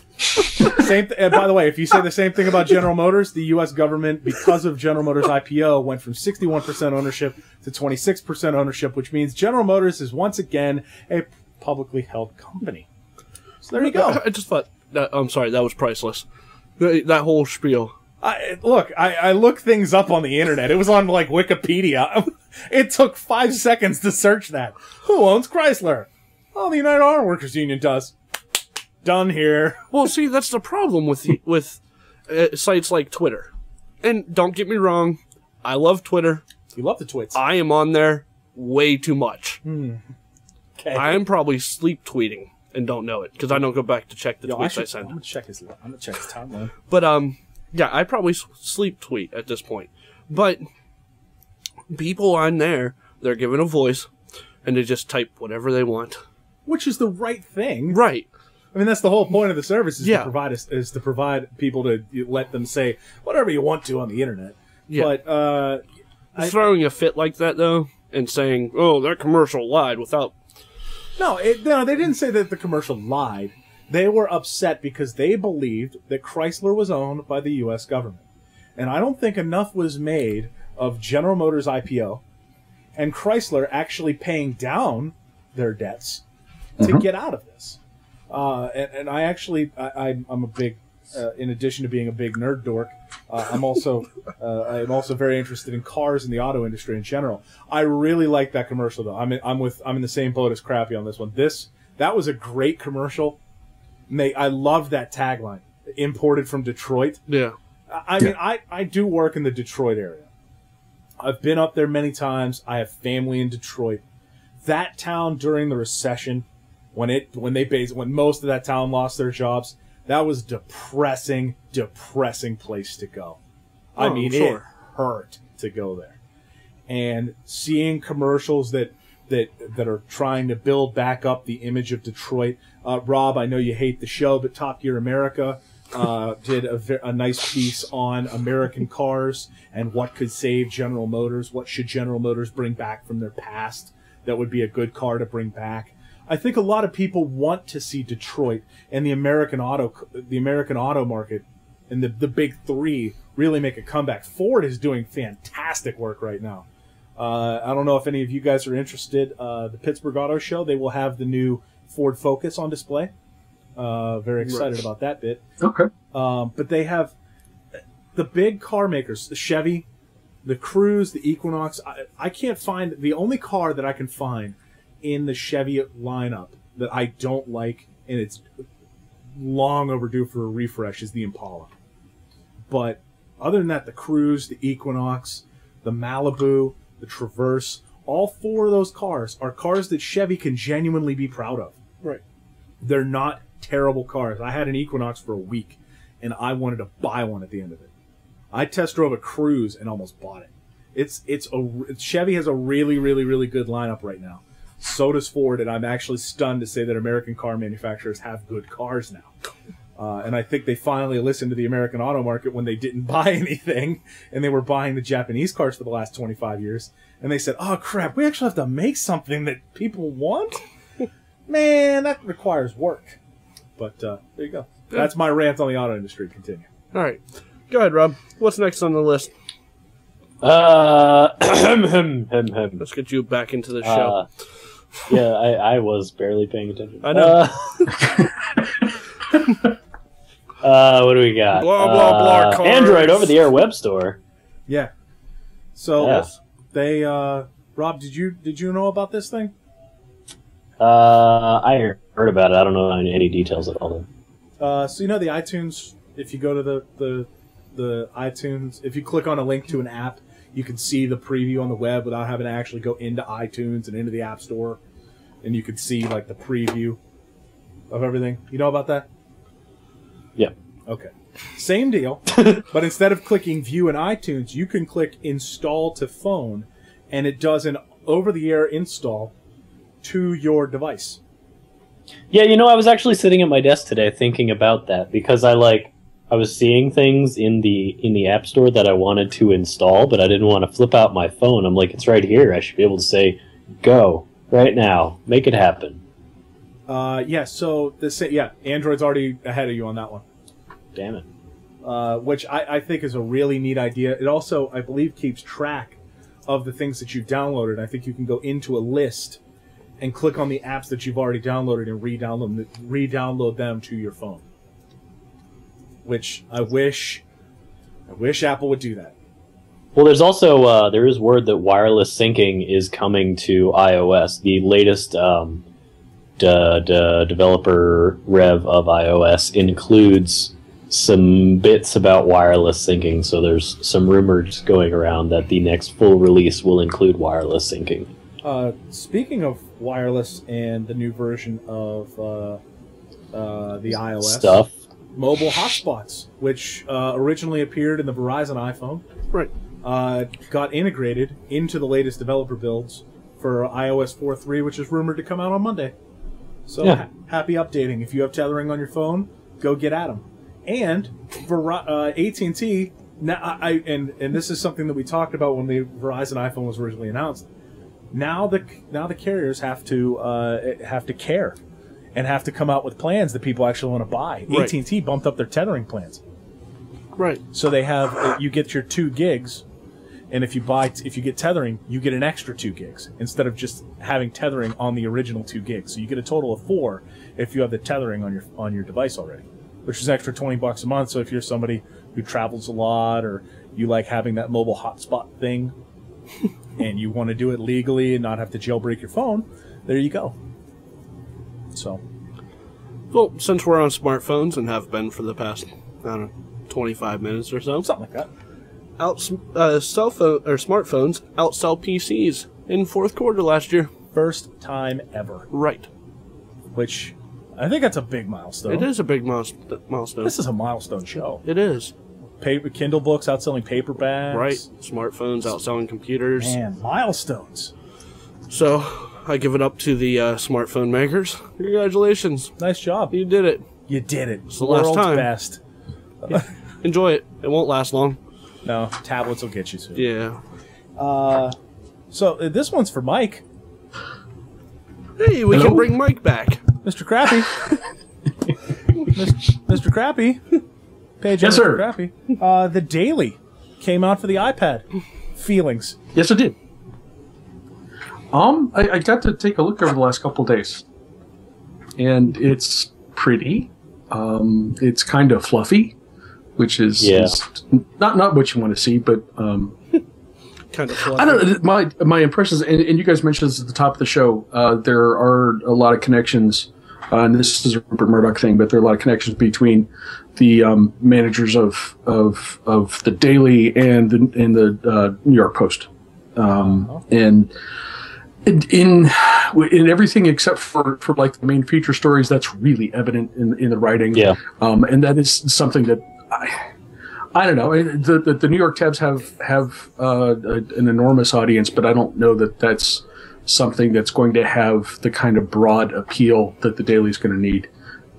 the way, if you say the same thing about General Motors, the U.S. government, because of General Motors' IPO, went from 61% ownership to 26% ownership, which means General Motors is once again a publicly held company. So there you go. I just thought, I'm sorry, that was priceless. That whole spiel. I look things up on the internet. It was on like Wikipedia. It took 5 seconds to search that. Who owns Chrysler? Oh, the United Auto Workers Union does. Done here. Well, see, that's the problem with sites like Twitter. And don't get me wrong, I love Twitter. You love the twits. I am on there way too much. Okay. I am probably sleep tweeting and don't know it because I don't go back to check the tweets I send. I'm gonna check his timeline. But yeah, I probably sleep tweet at this point. But people on there, they're given a voice, and they just type whatever they want. Which is the right thing. Right. I mean, that's the whole point of the service, is to provide people to let them say whatever you want to on the internet. Yeah. But throwing a fit like that, though, and saying, oh, that commercial lied without... No, they didn't say that the commercial lied. They were upset because they believed that Chrysler was owned by the U.S. government. And I don't think enough was made of General Motors' IPO and Chrysler actually paying down their debts to get out of this. And I'm a big in addition to being a big nerd dork, I'm also very interested in cars and the auto industry in general. I really like that commercial though. I'm in the same boat as Crappy on this one. That was a great commercial. I love that tagline. Imported from Detroit. Yeah. I mean, I do work in the Detroit area. I've been up there many times. I have family in Detroit. That town during the recession, when most of that town lost their jobs, that was depressing place to go. I mean, it hurt to go there. And seeing commercials that are trying to build back up the image of Detroit. Rob, I know you hate the show, but Top Gear America did a nice piece on American cars and what could save General Motors. What should General Motors bring back from their past that would be a good car to bring back? I think a lot of people want to see Detroit and the American auto market and the big three really make a comeback. Ford is doing fantastic work right now. I don't know if any of you guys are interested. The Pittsburgh Auto Show, they will have the new Ford Focus on display. Very excited about that bit. Okay. But they have the big car makers, the Chevy, the Cruze, the Equinox. I can't find, the only car that I can find in the Chevy lineup that I don't like, and it's long overdue for a refresh, is the Impala. But other than that, the Cruze, the Equinox, the Malibu, the Traverse, all four of those cars are cars that Chevy can genuinely be proud of. Right. They're not terrible cars. I had an Equinox for a week, and I wanted to buy one at the end of it. I test drove a Cruze and almost bought it. Chevy has a really, really, really good lineup right now. So does Ford, and I'm actually stunned to say that American car manufacturers have good cars now. And I think they finally listened to the American auto market when they didn't buy anything, and they were buying the Japanese cars for the last 25 years. And they said, oh, crap, we actually have to make something that people want? Man, that requires work. But there you go. That's my rant on the auto industry. Continue. All right. Go ahead, Rob. What's next on the list? Let's get you back into the show. Yeah, I was barely paying attention. I know. What do we got? Blah, blah, blah. Android over-the-air web store. Yeah. So they, Rob, did you know about this thing? I heard about it. I don't know any details at all. So you know the iTunes. If you go to the iTunes, if you click on a link to an app, you can see the preview on the web without having to actually go into iTunes and into the App Store, and you can see like the preview of everything. You know about that? Yeah. Okay. Same deal, but instead of clicking View in iTunes, you can click Install to Phone, and it does an over-the-air install to your device. Yeah, you know, I was actually sitting at my desk today thinking about that because I was seeing things in the App Store that I wanted to install, but I didn't want to flip out my phone. I'm like, it's right here. I should be able to say, go right now, make it happen. So Android's already ahead of you on that one. Damn it. Which I think is a really neat idea. It also, I believe, keeps track of the things that you've downloaded. I think you can go into a list and click on the apps that you've already downloaded and re-download them to your phone. Which I wish Apple would do that. Well, there's also there is word that wireless syncing is coming to iOS. The latest developer rev of iOS includes some bits about wireless syncing, so there's some rumors going around that the next full release will include wireless syncing. Speaking of wireless and the new version of the iOS stuff, mobile hotspots, which originally appeared in the Verizon iPhone, right, got integrated into the latest developer builds for iOS 4.3, which is rumored to come out on Monday. So happy updating. If you have tethering on your phone, go get at them. And AT&T now, and this is something that we talked about when the Verizon iPhone was originally announced. Now the carriers have to care and have to come out with plans that people actually want to buy. Right. AT&T bumped up their tethering plans. Right. So they have you get your 2 gigs, and if you get tethering, you get an extra 2 gigs instead of just having tethering on the original 2 gigs. So you get a total of 4 if you have the tethering on your device already. which is extra $20 a month. So if you're somebody who travels a lot, or you like having that mobile hotspot thing, and you want to do it legally and not have to jailbreak your phone, there you go. So, Well, since we're on smartphones and have been for the past, I don't know, 25 minutes or so, something like that. cell phone or smartphones outsell PCs in fourth quarter last year. First time ever. Right. Which, I think that's a big milestone. It is a big milestone. This is a milestone show. It is. Kindle books outselling paperbacks. Right. Smartphones outselling computers. Man, milestones. So, I give it up to the smartphone makers. Congratulations. Nice job. You did it. You did it. It's the last World's time. best. Enjoy it. It won't last long. No, tablets will get you soon. Yeah. So, this one's for Mike. Hey, we can bring Mike back. Mr. Crappy. Mr. Crappy. Page Yes, Mr. sir. Crappy. The Daily came out for the iPad. Feelings. Yes, I did. I got to take a look over the last couple of days, and it's pretty. It's kind of fluffy, which is not what you want to see, but Kind of fluffy. I don't know. My impressions, and you guys mentioned this at the top of the show. There are a lot of connections, and this is a Rupert Murdoch thing, but there are a lot of connections between the managers of the Daily and the New York Post, and in everything except for like the main feature stories, that's really evident in the writing. Yeah. And that is something that I don't know. The New York tabs have an enormous audience, but I don't know that that's something that's going to have the kind of broad appeal that the Daily is going to need.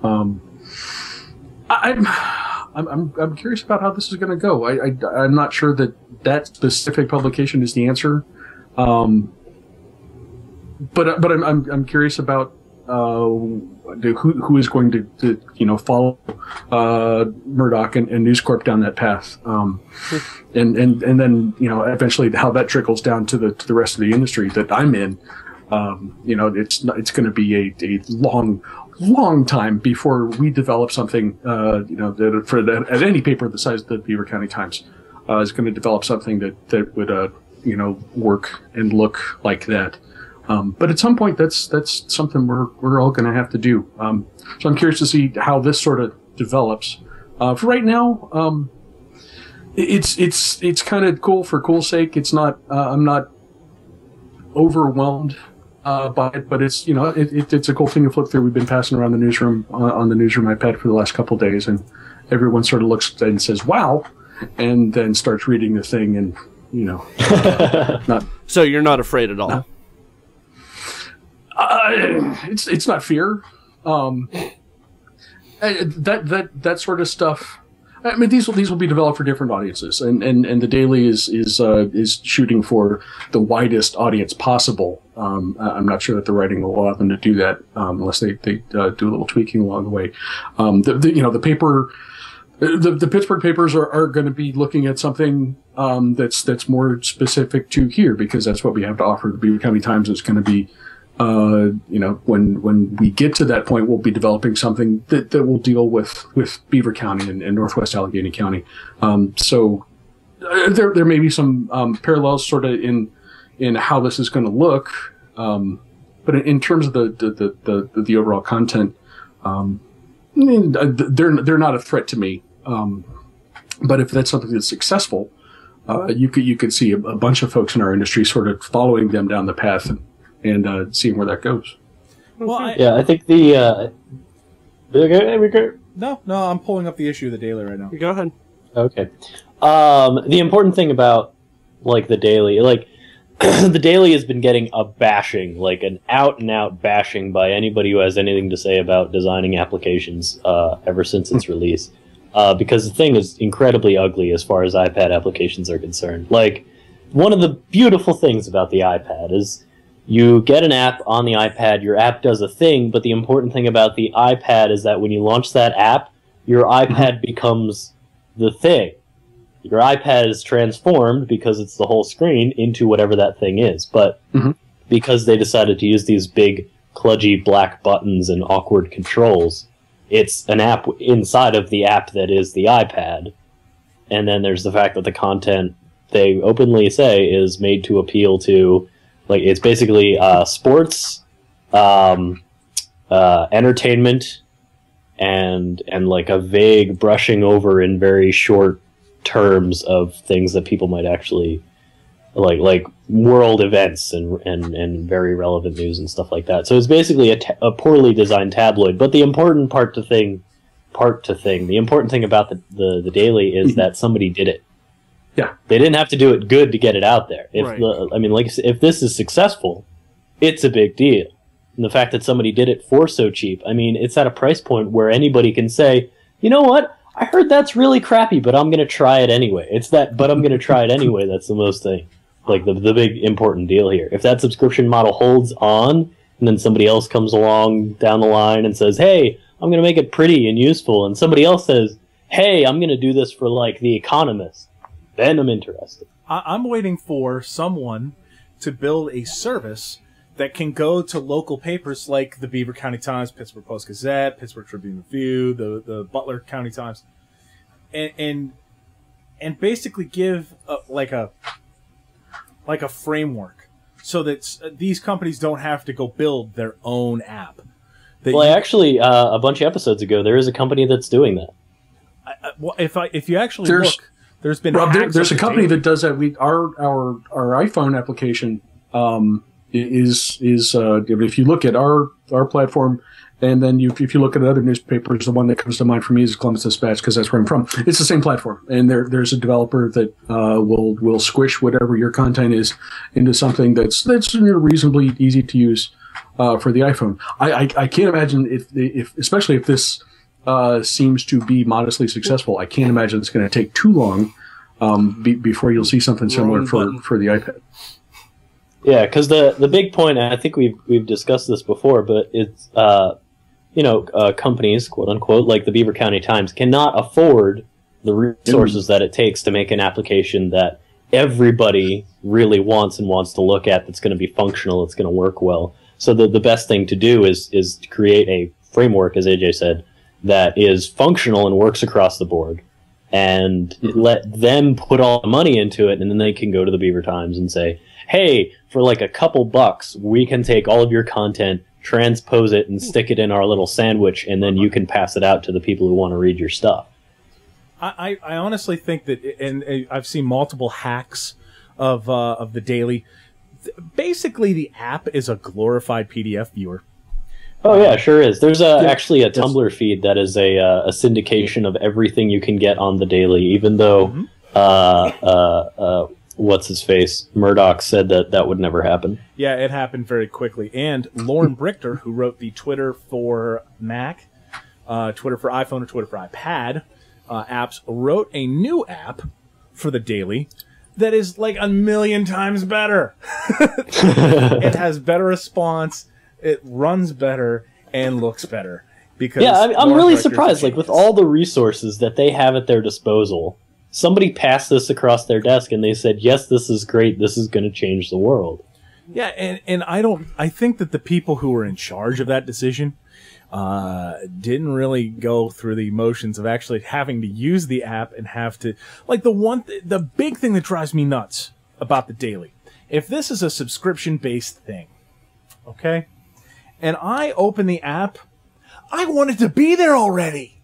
I'm curious about how this is going to go. I'm not sure that specific publication is the answer. But I'm curious about who is going to follow Murdoch and News Corp down that path, and then eventually how that trickles down to the rest of the industry that I'm in. It's going to be a long time before we develop something that at any paper the size of the Beaver County Times is going to develop something that would work and look like that. But at some point, that's something we're all going to have to do. So I'm curious to see how this sort of develops. For right now, it's kind of cool for cool's sake. It's not. I'm not overwhelmed by it, but it's it's a cool thing to flip through. We've been passing around the newsroom on the newsroom iPad for the last couple of days, and everyone sort of looks and says, "Wow," and then starts reading the thing, and not. So you're not afraid at all. It's not fear. That sort of stuff. I mean, these will be developed for different audiences, and the Daily is shooting for the widest audience possible. I'm not sure that the writing will allow them to do that unless they do a little tweaking along the way. The paper. The Pittsburgh papers are going to be looking at something that's more specific to here, because that's what we have to offer. The Beaver County Times is going to be. When we get to that point, we'll be developing something that will deal with Beaver County and Northwest Allegheny County. So there may be some parallels sort of in how this is going to look. But in terms of the overall content, they're not a threat to me. But if that's something that's successful, you could see a bunch of folks in our industry sort of following them down the path and seeing where that goes. Well, I think the No, I'm pulling up the issue of the Daily right now. Go ahead. Okay. The important thing about the Daily, the Daily has been getting a bashing, an out and out bashing by anybody who has anything to say about designing applications ever since its release, because the thing is incredibly ugly as far as iPad applications are concerned. One of the beautiful things about the iPad is you get an app on the iPad, your app does a thing, but the important thing about the iPad is that when you launch that app, your iPad becomes the thing. Your iPad is transformed, because it's the whole screen, into whatever that thing is. But because they decided to use these big, kludgy black buttons and awkward controls, it's an app inside of the app that is the iPad. And then there's the fact that the content they openly say is made to appeal to, like, it's basically sports, entertainment, and like a vague brushing over in very short terms of things that people might actually like world events and very relevant news and stuff like that. So it's basically a poorly designed tabloid. But the important the important thing about the Daily is that somebody did it. Yeah, they didn't have to do it good to get it out there. If Right. if this is successful, it's a big deal. And the fact that somebody did it for so cheap, I mean, it's at a price point where anybody can say, you know what? I heard that's really crappy, but I'm going to try it anyway. It's that, but I'm going to try it anyway. That's the most thing, like the big important deal here. If that subscription model holds on, and then somebody else comes along down the line and says, hey, I'm going to make it pretty and useful, and somebody else says, hey, I'm going to do this for like The Economist, then I'm interested. I'm waiting for someone to build a service that can go to local papers like the Beaver County Times, Pittsburgh Post-Gazette, Pittsburgh Tribune Review, the Butler County Times, and basically give like a framework so that these companies don't have to go build their own app. Well, actually, a bunch of episodes ago, there is a company that's doing that. Well, if you actually look, there's been Rob, hacks there's of a the company data. that does that. Our iPhone application is if you look at our platform, and then if you look at other newspapers, the one that comes to mind for me is Columbus Dispatch, because that's where I'm from. It's the same platform, and there's a developer that will squish whatever your content is into something that's reasonably easy to use for the iPhone. I can't imagine if especially if this seems to be modestly successful, I can't imagine it's going to take too long before you'll see something similar for the iPad. Yeah, because the big point, and I think we've discussed this before, but it's companies, quote unquote, like the Beaver County Times, cannot afford the resources that it takes to make an application that everybody really wants and wants to look at, that's going to be functional, it's going to work well. So the best thing to do is to create a framework, as AJ said, that is functional and works across the board, and let them put all the money into it, and then they can go to the Beaver Times and say, hey, for like a couple bucks, we can take all of your content, transpose it, and stick it in our little sandwich, and then you can pass it out to the people who want to read your stuff. I honestly think that, and I've seen multiple hacks of the Daily. Basically, the app is a glorified PDF viewer. Oh yeah, sure is. There's actually a Tumblr feed that is a syndication of everything you can get on the Daily, even though what's his face, Murdoch, said that would never happen. Yeah, it happened very quickly. And Lauren Brichter, who wrote the Twitter for Mac, Twitter for iPhone, and Twitter for iPad apps, wrote a new app for the Daily that is like 1,000,000 times better. It has better response, it runs better, and looks better. Because I'm really surprised. Like, with all the resources that they have at their disposal, somebody passed this across their desk and they said, yes, this is great, this is going to change the world. Yeah, and I think that the people who were in charge of that decision didn't really go through the motions of actually having to use the app and have to, like, the big thing that drives me nuts about the Daily. If this is a subscription-based thing, okay, and I open the app, I want it to be there already.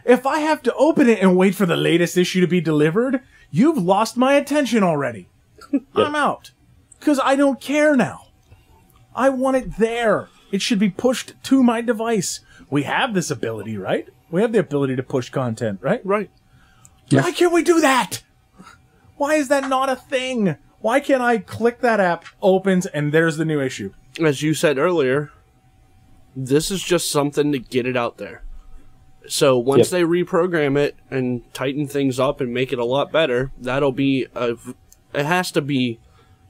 If I have to open it and wait for the latest issue to be delivered, you've lost my attention already. I'm out. Because I don't care now. I want it there. It should be pushed to my device. We have this ability, right? We have the ability to push content, right? Right. Yeah. Why can't we do that? Why is that not a thing? Why can't I click that app, opens, and there's the new issue? As you said earlier, this is just something to get it out there. So once they reprogram it and tighten things up and make it a lot better, that'll be it has to be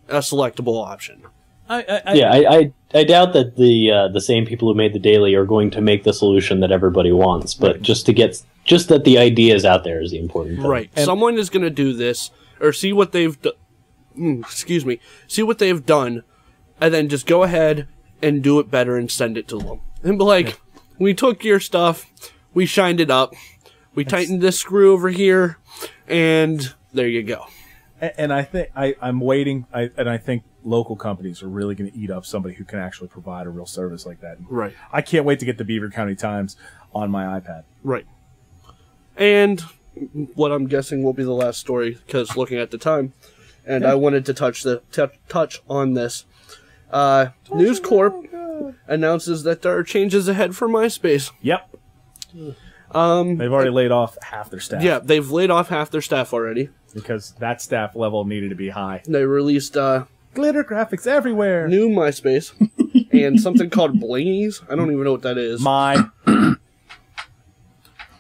a selectable option. I doubt that the same people who made the Daily are going to make the solution that everybody wants, but just that the idea is out there is the important thing. Right. Someone is going to do this, or see what they've see what they've done, and then just go ahead and do it better and send it to them. And be like, we took your stuff, we shined it up, we tightened this screw over here, and there you go. And I think I'm waiting, and I think local companies are really going to eat up somebody who can actually provide a real service like that. Right. I can't wait to get the Beaver County Times on my iPad. Right. And what I'm guessing will be the last story, because looking at the time, and I wanted to touch on this. News Corp announces that there are changes ahead for MySpace. Yep. They've already laid off half their staff. Yeah, they've laid off half their staff already. Because that staff level needed to be high. They released glitter graphics everywhere. new MySpace and something called Blingies. I don't even know what that is.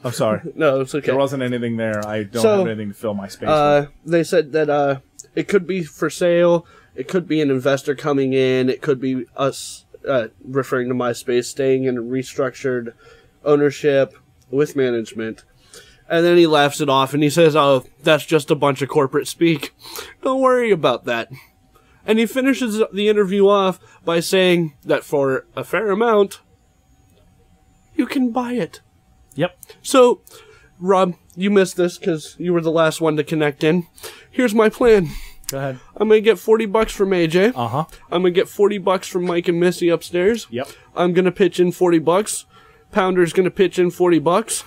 I'm sorry. No, it's okay. There wasn't anything there. I don't have anything to fill my space with. They said that it could be for sale. It could be an investor coming in. It could be us, referring to MySpace, staying in restructured ownership with management. And then he laughs it off and he says, oh, that's just a bunch of corporate speak. Don't worry about that. And he finishes the interview off by saying that for a fair amount, you can buy it. Yep. So, Rob, you missed this because you were the last one to connect in. Here's my plan. Go ahead. I'm going to get $40 from AJ. Uh-huh. I'm going to get $40 from Mike and Missy upstairs. Yep. I'm going to pitch in $40. Pounder's going to pitch in $40.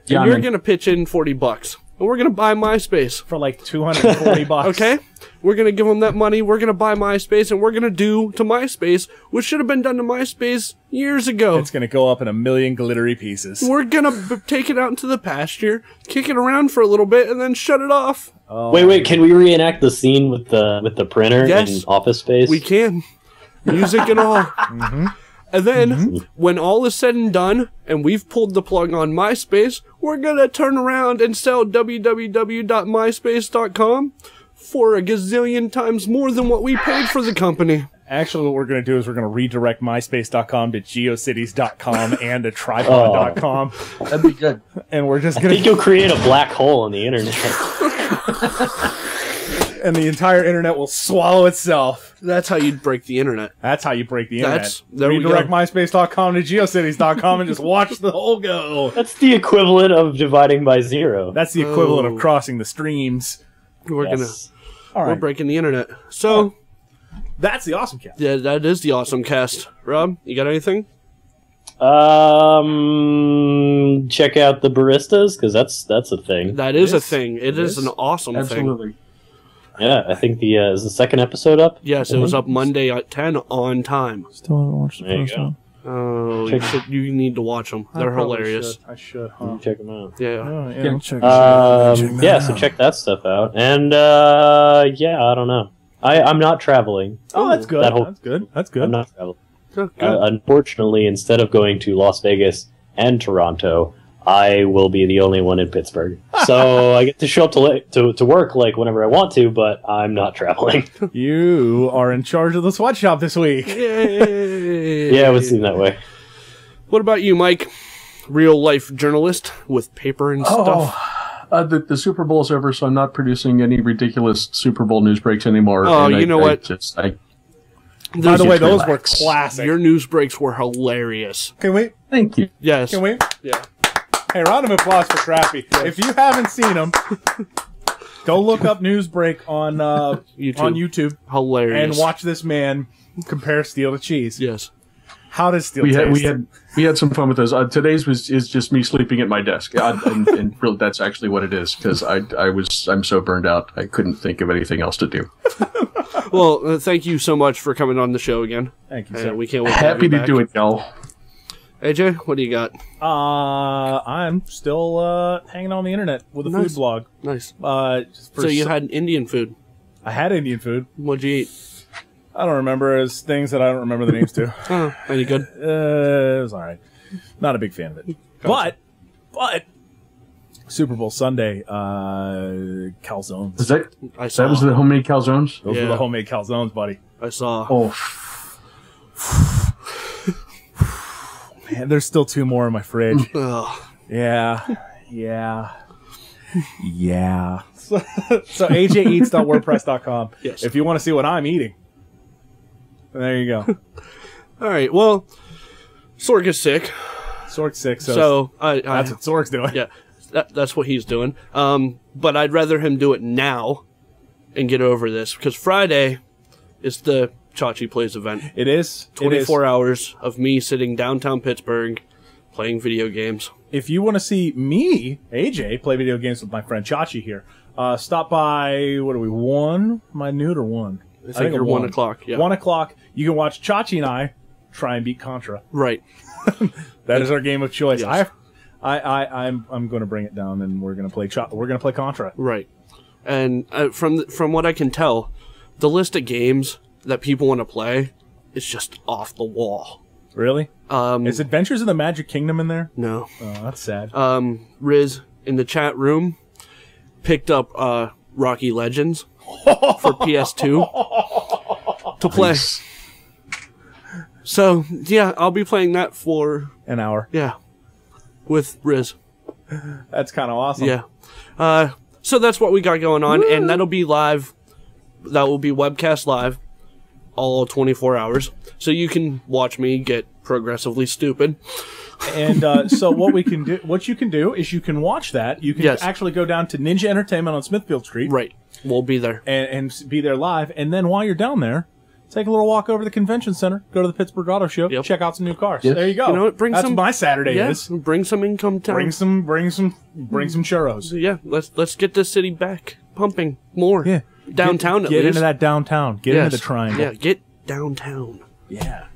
Yeah, And you're going to pitch in $40. And we're going to buy MySpace. For like $240. Okay? We're going to give them that money. We're going to buy MySpace. And we're going to do to MySpace what should have been done to MySpace years ago. It's going to go up in a million glittery pieces. We're going to take it out into the pasture, kick it around for a little bit, and then shut it off. Wait, can we reenact the scene with the printer Yes. in Office Space? We can. Music and all. And then, when all is said and done, and we've pulled the plug on MySpace, we're gonna turn around and sell www.myspace.com for a gazillion times more than what we paid for the company. Actually, what we're going to do is we're going to redirect myspace.com to geocities.com and to tripod.com. That'd be good. And we're just I going think you'll create a black hole on the internet. and the entire internet will swallow itself. That's how you'd break the internet. That's how you break the internet. There we Redirect go. myspace.com to geocities.com and just watch the whole go. That's the equivalent of dividing by zero. That's the equivalent of crossing the streams. We're Yes. All we're right. breaking the internet. So, That's the AwesomeCast. yeah, that is the AwesomeCast. Rob, you got anything? Check out the baristas because that's a thing. That is a Yes, thing. It is an awesome thing. Absolutely. Yeah, I think is the second episode up. Yes, it was up Monday at 10 on time. Still haven't watched the There you first go. one. Oh, Check- you need to watch them. They're hilarious. I should, huh? Check them out. Yeah. Oh, yeah, Yeah. I'll check Yeah, so check that stuff out. And yeah, I don't know. I'm not traveling. Oh, that's good. That whole- That's good. That's I'm good. not traveling. Good. Unfortunately, instead of going to Las Vegas and Toronto, I will be the only one in Pittsburgh. So I get to show up to work like whenever I want to, but I'm not traveling. You are in charge of the sweatshop this week. Yay. Yeah, it would seem that way. What about you, Mike? Real life journalist with paper and stuff. The Super Bowl's over, so I'm not producing any ridiculous Super Bowl news breaks anymore. Oh, and you know what? By the way, those were relax. classic. Your news breaks were hilarious. Can we? Thank you. Yes. Can we? Yeah. Hey, round of applause for Crappy. If you haven't seen them, go look up Newsbreak on YouTube Hilarious. and watch this man compare steel to cheese. Yes. How does steel We taste? had some fun with those. Today's is just me sleeping at my desk, and really, that's actually what it is because I'm so burned out I couldn't think of anything else to do. Well, thank you so much for coming on the show again. Thank you, And sir. we can't wait to have Happy you to back. do it, y'all. AJ, what do you got? I'm still hanging on the internet with a Nice. food blog. Nice. Just for So you had Indian food. I had Indian food. What'd you eat? I don't remember as things that I don't remember the names to. Oh, any good? It was all right. Not a big fan of it. But Super Bowl Sunday, calzones. Is that I saw. that was the homemade calzones? Those Yeah. were the homemade calzones, buddy. I saw. Oh, Man, there's still two more in my fridge. Ugh. Yeah. So AJEats.wordpress.com. Yes. If you want to see what I'm eating. There you go. All right. Well, Sorg is sick. Sorg's sick, So that's what Sorg's doing. Yeah, that's what he's doing. But I'd rather him do it now and get over this, because Friday is the Chachi Plays event. It is 24 hours of me sitting downtown Pittsburgh playing video games. If you want to see me, AJ, play video games with my friend Chachi here, stop by, what are we, 1? Am I nude or 1? I think you're 1 o'clock. Yeah. 1 o'clock. You can watch Chachi and I try and beat Contra. Right. That is our game of choice. Yes. I'm going to bring it down, and we're going to play Contra. Right. And from what I can tell, the list of games that people want to play is just off the wall. Really? Is Adventures in the Magic Kingdom in there? No. Oh, that's sad. Riz in the chat room picked up Rocky Legends for PS2 to play. Nice. So, yeah, I'll be playing that for An hour. Yeah. With Riz. That's kind of awesome. Yeah. So that's what we got going on, and that'll be live. That will be webcast live all 24 hours. So you can watch me get progressively stupid. And so what you can do is you can watch that. You can actually go down to Ninja Entertainment on Smithfield Street. Right. We'll be there. And be there live. And then while you're down there, take a little walk over to the convention center, go to the Pittsburgh Auto Show, check out some new cars. Yep. There you go. You know what? That's my Saturday is. Bring some income down. Bring some churros. Yeah, let's get this city back pumping more. Yeah. Downtown at least. Get into that downtown. Get into the triangle. Yeah, get downtown. Yeah.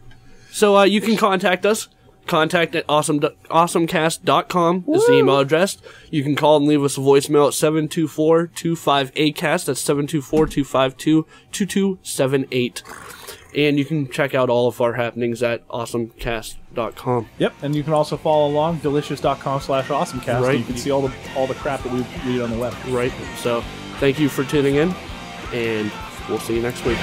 So you can contact us. Contact at AwesomeCast.com is the email address. You can call and leave us a voicemail at 724-25-ACAST. That's 724-252-2278. And you can check out all of our happenings at AwesomeCast.com. Yep, and you can also follow along delicious.com/awesomecast. Right. You can see all the crap that we read on the web. Right. So thank you for tuning in, and we'll see you next week.